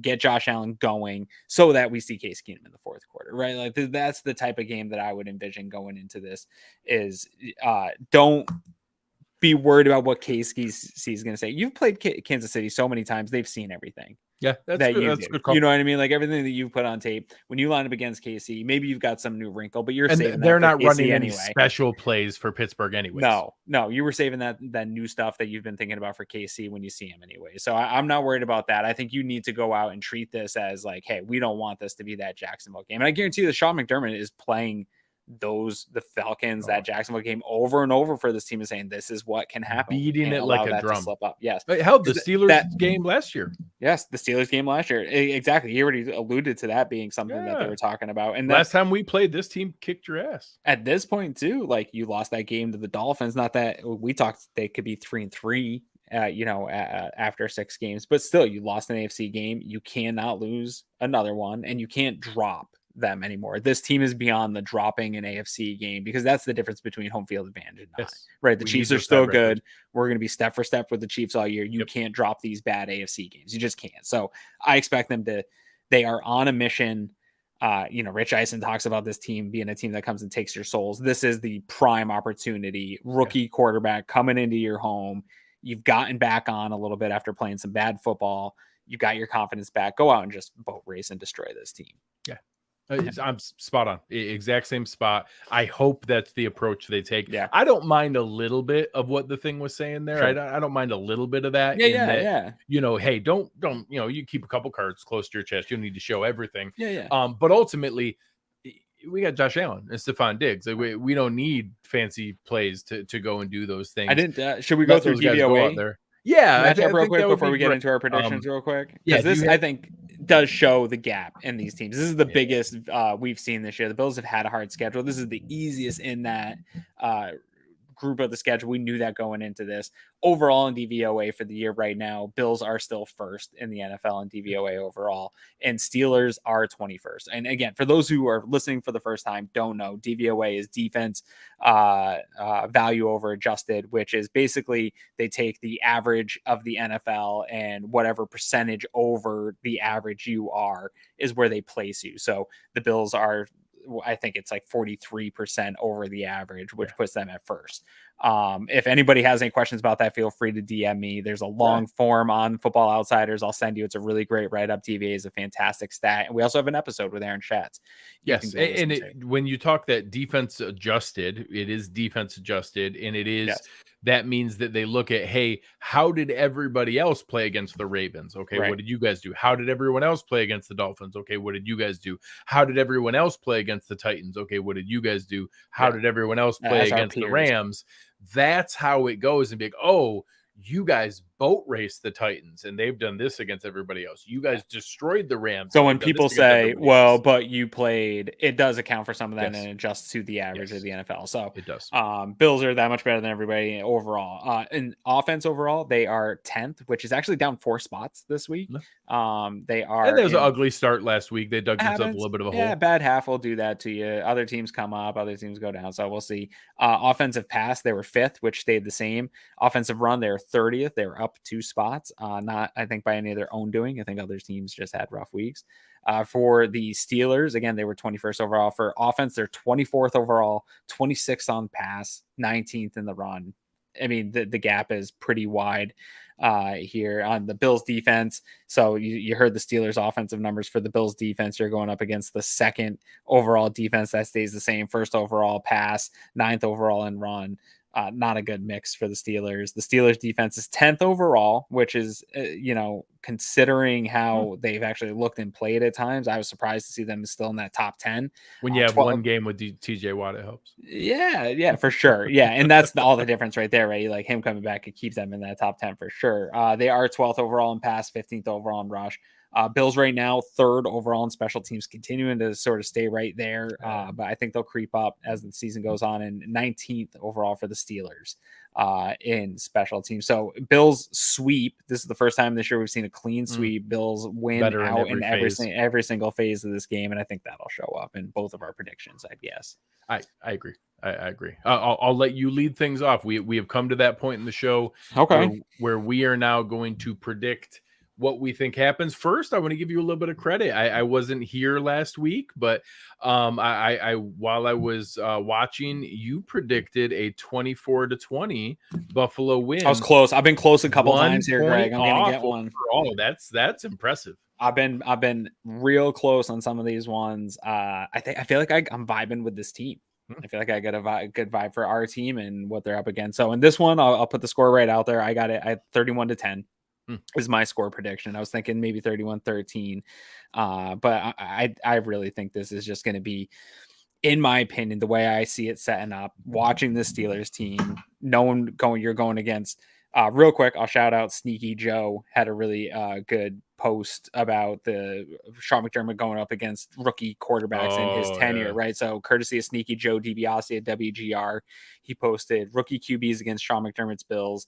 get Josh Allen going so that we see Case Keenum in the fourth quarter, right? Like that's the type of game that I would envision going into this. Is don't be worried about what Case is going to say. You've played Kansas City so many times; they've seen everything. Yeah, that's a good call. You know what I mean? Like everything that you've put on tape, when you line up against KC, maybe you've got some new wrinkle, but they're not running any special plays for Pittsburgh anyway. No, you were saving that new stuff that you've been thinking about for KC when you see him anyway. So I'm not worried about that. I think you need to go out and treat this as like, hey, we don't want this to be that Jacksonville game. And I guarantee you that Sean McDermott is playing the Falcons, that Jacksonville game over and over for this team, is saying this is what can happen, beating it like a drum. Slip up. Yes, held the Steelers game last year. Yes, the Steelers game last year. Exactly. He already alluded to that being something that they were talking about. And last time we played, this team kicked your ass. At this point too, like you lost that game to the Dolphins. Not that we talked they could be 3-3 after 6 games, but still you lost an AFC game. You cannot lose another one, and you can't drop them anymore. This team is beyond the dropping an AFC game, because that's the difference between home field advantage and not. Right? The Chiefs are still good. We're going to be step for step with the Chiefs all year. You can't drop these bad AFC games. You just can't. So I expect them to. They are on a mission. Rich Eisen talks about this team being a team that comes and takes your souls. This is the prime opportunity. Rookie quarterback coming into your home. You've gotten back on a little bit after playing some bad football. You got your confidence back. Go out and just boat race and destroy this team. Yeah. I'm spot on. Exact same spot. I hope that's the approach they take. Yeah. I don't mind a little bit of what the thing was saying there. Sure. I don't mind a little bit of that. Yeah. Hey, don't, you keep a couple cards close to your chest. You don't need to show everything. Yeah. But ultimately, we got Josh Allen and Stephon Diggs. Like we don't need fancy plays to go and do those things. I didn't. Should we go through DVOA there? Yeah, I matchup real think quick that would before be we get great. into our predictions real quick? Yeah, Because this I think does show the gap in these teams. This is the biggest we've seen this year. The Bills have had a hard schedule. This is the easiest in that group of the schedule. We knew that going into this. Overall in DVOA for the year right now, Bills are still first in the NFL in DVOA overall, and Steelers are 21st. And again, for those who are listening for the first time, don't know, DVOA is defense value over adjusted, which is basically they take the average of the NFL and whatever percentage over the average you are is where they place you. So the Bills are, I think it's like 43% over the average, which puts them at first. If anybody has any questions about that, feel free to DM me. There's a long form on Football Outsiders. I'll send you. It's a really great write-up. DVA is a fantastic stat. And we also have an episode with Aaron Schatz. Yes. And when you talk that defense adjusted, it is defense adjusted. And it is, that means that they look at, hey, how did everybody else play against the Ravens? Okay. What did you guys do? How did everyone else play against the Dolphins? Okay. What did you guys do? How did everyone else play against the Titans? Okay. What did you guys do? How did everyone else play against the Rams? That's how it goes, and be like, oh, you guys boat raced the Titans and they've done this against everybody else. You guys destroyed the Rams. So when people say, well, but you played, it does account for some of that and adjusts to the average of the NFL. So it does. Bills are that much better than everybody overall. In offense overall, they are 10th, which is actually down 4 spots this week. They are. And there was an ugly start last week. They dug themselves a little bit of a hole. Yeah, bad half will do that to you. Other teams come up, other teams go down. So we'll see. Offensive pass, they were 5th, which stayed the same. Offensive run, they were 30th. They were up 2 spots. Not, I think, by any of their own doing. I think other teams just had rough weeks. For the Steelers, again, they were 21st overall. For offense, they're 24th overall, 26th on pass, 19th in the run. I mean, the gap is pretty wide here on the Bills defense. So you heard the Steelers offensive numbers for the Bills defense. You're going up against the 2nd overall defense that stays the same. 1st overall pass, 9th overall in run. Not a good mix for the Steelers. The Steelers defense is 10th overall, which is, considering how they've actually looked and played at times, I was surprised to see them still in that top 10. When you have 12, one game with TJ Watt, it helps. Yeah, for sure. Yeah. And that's all the difference right there, right? Like him coming back, it keeps them in that top 10 for sure. They are 12th overall in pass, 15th overall in rush. Bills right now, 3rd overall in special teams, continuing to sort of stay right there. But I think they'll creep up as the season goes on, and 19th overall for the Steelers in special teams. So Bills sweep. This is the first time this year we've seen a clean sweep. Bills win better out in every single phase of this game. And I think that'll show up in both of our predictions, I guess. I agree. I agree. I'll let you lead things off. We have come to that point in the show where we are now going to predict what we think happens. First, I want to give you a little bit of credit. I wasn't here last week, but I while I was watching, you predicted a 24-20 Buffalo win. I was close. I've been close a couple times here, Greg. I'm gonna get one. Oh, that's impressive. I've been real close on some of these ones. I feel like I'm vibing with this team. I feel like I got a good vibe for our team and what they're up against. So in this one, I'll put the score right out there. I got it at 31-10. Is my score prediction. I was thinking maybe 31-13. But I really think this is just going to be, in my opinion, the way I see it setting up, watching the Steelers team, you're going against, real quick, I'll shout out Sneaky Joe, had a really good post about the Sean McDermott going up against rookie quarterbacks in his tenure, right? So courtesy of Sneaky Joe DiBiase at WGR, he posted rookie QBs against Sean McDermott's Bills,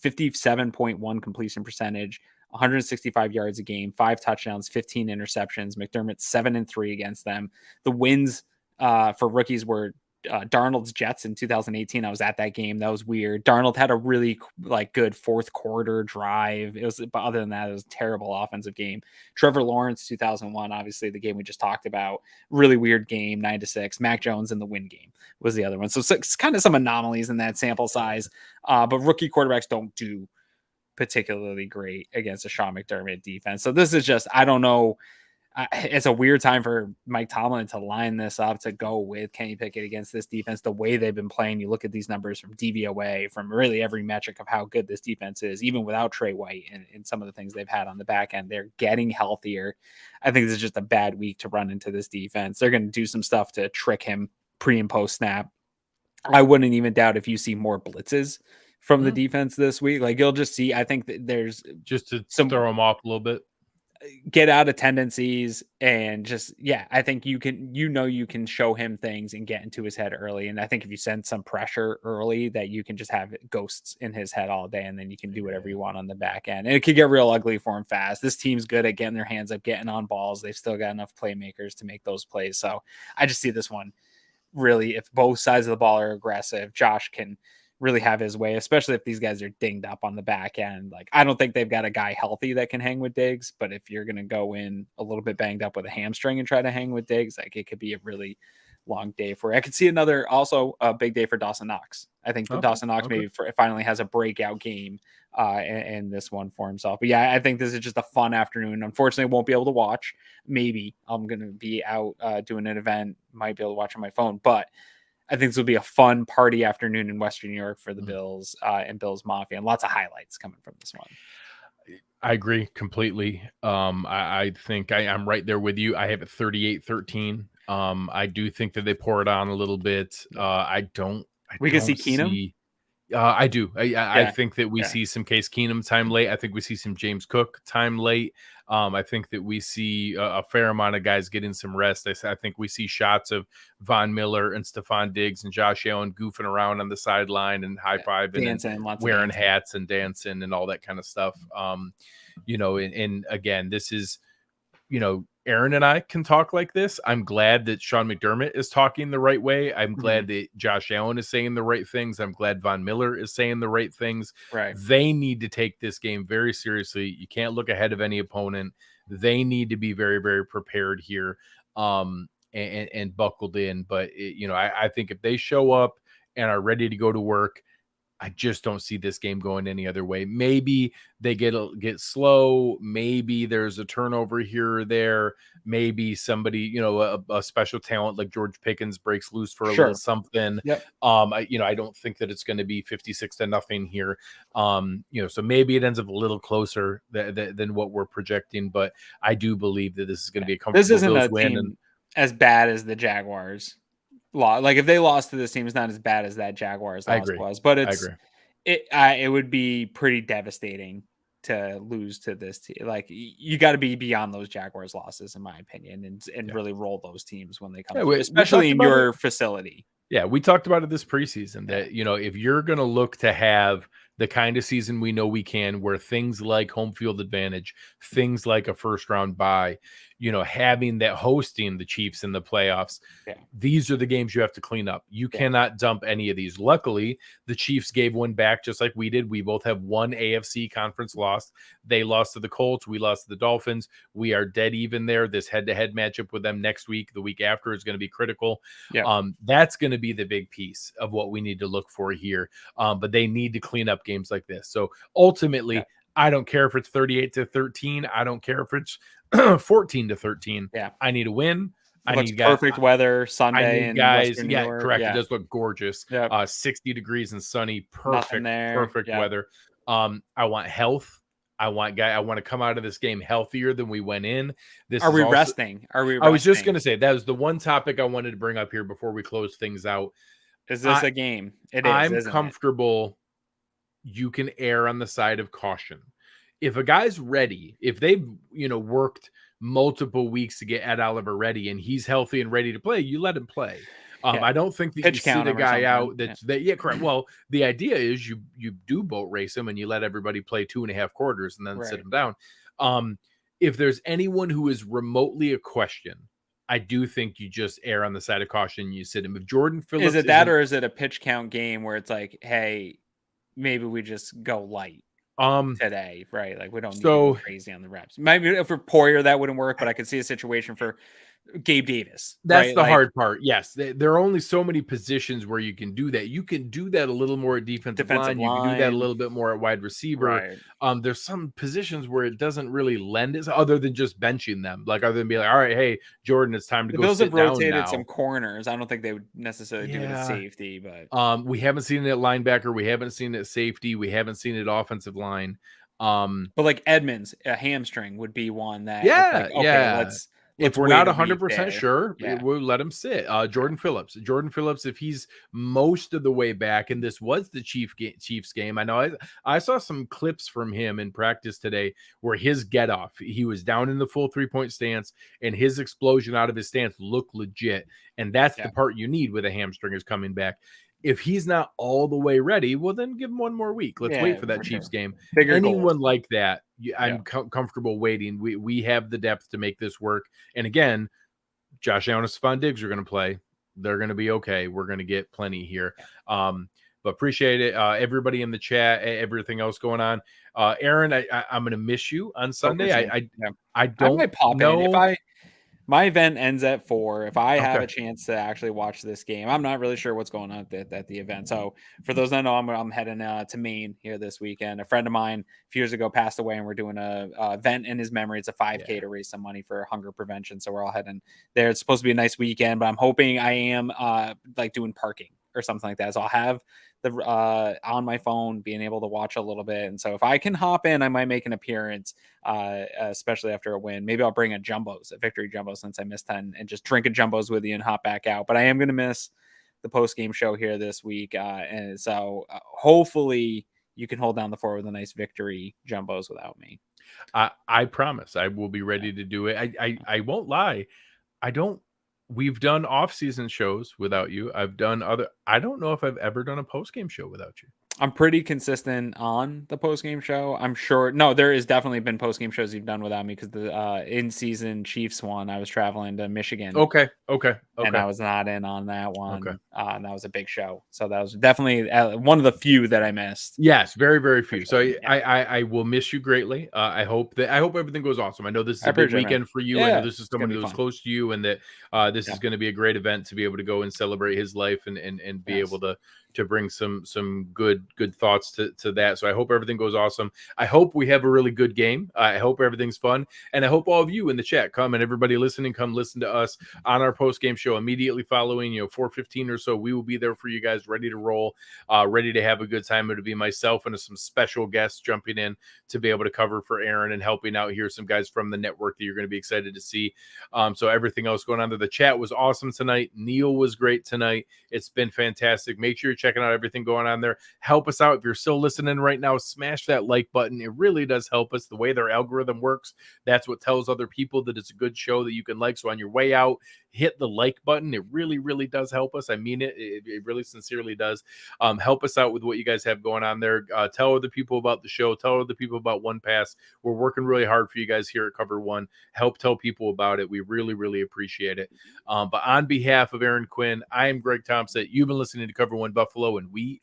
57.1 completion percentage, 165 yards a game, 5 touchdowns, 15 interceptions. McDermott 7-3 against them. The wins for rookies were Darnold's Jets in 2018. I was at that game. That was weird. Darnold had a really good 4th quarter drive. But other than that, it was a terrible offensive game. Trevor Lawrence 2001, obviously the game we just talked about, really weird game, 9-6. Mac Jones in the win game was the other one. So it's kind of some anomalies in that sample size. But rookie quarterbacks don't do particularly great against a Sean McDermott defense. So this is just, I don't know It's a weird time for Mike Tomlin to line this up to go with Kenny Pickett against this defense. The way they've been playing, you look at these numbers from DVOA, from really every metric of how good this defense is, even without Trey White and some of the things they've had on the back end. They're getting healthier. I think this is just a bad week to run into this defense. They're going to do some stuff to trick him pre and post snap. I wouldn't even doubt if you see more blitzes from the defense this week. Like, you'll just see, I think that there's just to throw them off a little bit. Get out of tendencies and just, I think you can show him things and get into his head early. And I think if you send some pressure early, that you can just have ghosts in his head all day, and then you can do whatever you want on the back end. And it could get real ugly for him fast. This team's good at getting their hands up, getting on balls. They've still got enough playmakers to make those plays. So I just see this one really, if both sides of the ball are aggressive, Josh can really have his way, especially if these guys are dinged up on the back end. Like, I don't think they've got a guy healthy that can hang with Diggs, but if you're going to go in a little bit banged up with a hamstring and try to hang with Diggs, like, it could be a really long day for you. I could see also a big day for Dawson Knox. I think Dawson Knox maybe finally has a breakout game in this one for himself. But I think this is just a fun afternoon. Unfortunately, I won't be able to watch. Maybe I'm going to be out doing an event, might be able to watch on my phone, but I think this will be a fun party afternoon in Western New York for the Bills and Bills Mafia, and lots of highlights coming from this one. I agree completely. I think I'm right there with you. I have it 38-13. I do think that they pour it on a little bit. We can see Keenum. I do. I think that we see some Case Keenum time late. I think we see some James Cook time late. I think that we see a fair amount of guys getting some rest. I think we see shots of Von Miller and Stephon Diggs and Josh Allen goofing around on the sideline and high-fiving and wearing hats and dancing and all that kind of stuff. And again, this is, Aaron and I can talk like this. I'm glad that Sean McDermott is talking the right way. I'm glad that Josh Allen is saying the right things. I'm glad Von Miller is saying the right things. Right. They need to take this game very seriously. You can't look ahead of any opponent. They need to be very, very prepared here and buckled in. But, I think if they show up and are ready to go to work, I just don't see this game going any other way. Maybe they get slow. Maybe there's a turnover here or there. Maybe somebody, a special talent like George Pickens breaks loose for a little something. Yep. I don't think that it's going to be 56-0 here. So maybe it ends up a little closer than what we're projecting. But I do believe that this is going to be a comfortable This isn't Bills a win. team as bad as the Jaguars. Like, if they lost to this team, it's not as bad as that Jaguars loss was, but it would be pretty devastating to lose to this team. Like, you got to be beyond those Jaguars losses, in my opinion, and really roll those teams when they come, especially in your facility. Yeah, we talked about it this preseason that, if you're going to look to have the kind of season we know we can, where things like home field advantage, things like a first round bye, having that, hosting the Chiefs in the playoffs, these are the games you have to clean up. You cannot dump any of these. Luckily, the Chiefs gave one back just like we did. We both have one AFC conference loss. They lost to the Colts. We lost to the Dolphins. We are dead even there. This head-to-head matchup with them next week, the week after, is going to be critical. That's going to be the big piece of what we need to look for here. But they need to clean up games like this. So ultimately, I don't care if it's 38-13. I don't care if it's 14-13. I need a win. I need perfect weather Sunday and guys. Correct. It does look gorgeous. 60 degrees and sunny. Perfect weather. I want health. I want to come out of this game healthier than we went in. Are we resting? I was just going to say that was the one topic I wanted to bring up here before we close things out. Is this a game? It is. I'm comfortable. You can err on the side of caution. If a guy's ready, if they've, worked multiple weeks to get Ed Oliver ready and he's healthy and ready to play, you let him play. I don't think that you sit a guy out correct. Well, the idea is you do boat race him and you let everybody play 2.5 quarters and then sit him down. If there's anyone who is remotely a question, I do think you just err on the side of caution. You sit him. If Jordan Phillips, is it that, or is it a pitch count game where it's like, hey, maybe we just go light today, right? Like, we don't need crazy on the reps. Maybe if for Poyer that wouldn't work, but I could see a situation for Gabe Davis. That's right? the Like, hard part. Yes, there are only so many positions where you can do that. You can do that a little more at defensive line. You can do that a little bit more at wide receiver. Right. There's some positions where it doesn't really lend it, other than just benching them. Like other than being like, all right, hey, Jordan, it's time to The go Bills sit have down rotated now. some corners. I don't think they would necessarily do it at Yeah. safety, but We haven't seen it at linebacker. We haven't seen it at safety. We haven't seen it at offensive line. but like Edmonds, a hamstring would be one that it's Yeah, like, okay, yeah. let's If we're wait not a week 100% there. sure, Yeah. we'll let him sit. Jordan Phillips, if he's most of the way back, and this was the Chiefs game. I know I saw some clips from him in practice today where his get off, he was down in the full 3-point stance, and his explosion out of his stance looked legit. And that's the part you need with a hamstring is coming back. If he's not all the way ready, well, then give him one more week. Let's wait for that Chiefs game. Anyone goals. like that, I'm comfortable waiting. We have the depth to make this work. And again, Josh Allen and Stephon Diggs are going to play. They're going to be okay. We're going to get plenty here. But appreciate it. Everybody in the chat, everything else going on. Aaron, I'm going to miss you on Sunday. I don't might pop know. in if my event ends at 4. If I have a chance to actually watch this game, I'm not really sure what's going on at the event. So for those that know, I'm heading to Maine here this weekend. A friend of mine a few years ago passed away, and we're doing a event in his memory. It's a 5K to raise some money for hunger prevention. So we're all heading there. It's supposed to be a nice weekend, but I'm hoping I am like doing parking or something like that. So I'll have the on my phone being able to watch a little bit. And so if I can hop in, I might make an appearance, especially after a win. Maybe I'll bring a victory jumbo since I missed 10, and just drink a jumbos with you and hop back out. But I am going to miss the post-game show here this week. And so hopefully you can hold down the fort with a nice victory jumbos without me. I promise I will be ready to do it. I won't lie. We've done off-season shows without you. I don't know if I've ever done a post-game show without you. I'm pretty consistent on the post-game show. I'm sure. No, there has definitely been post-game shows you've done without me, because the in-season Chiefs one, I was traveling to Michigan. Okay. And I was not in on that one. Okay. And that was a big show. So that was definitely one of the few that I missed. Yes, very, very few. So I will miss you greatly. I hope everything goes awesome. I know this is a big weekend for you. I know this is someone that was close to you, and that this is going to be a great event to be able to go and celebrate his life and be able to bring some good thoughts to that. So I hope everything goes awesome. I hope we have a really good game. I hope everything's fun. And I hope all of you in the chat come, and everybody listening, come listen to us on our post-game show immediately following, 4:15 or so. We will be there for you guys, ready to roll, ready to have a good time. It'll be myself and some special guests jumping in to be able to cover for Aaron and helping out here. Some guys from the network that you're going to be excited to see. So everything else going on there. The chat was awesome tonight. Neal was great tonight. It's been fantastic. Make sure you're checking out everything going on there. Help us out. If you're still listening right now, smash that like button. It really does help us. The way their algorithm works, that's what tells other people that it's a good show that you can like. So on your way out, hit the like button. It really, really does help us. I mean it. It really sincerely does. Help us out with what you guys have going on there. Tell other people about the show. Tell other people about One Pass. We're working really hard for you guys here at Cover One. Help tell people about it. We really, really appreciate it. But on behalf of Aaron Quinn, I am Greg Tompsett. You've been listening to Cover One Buffalo, and we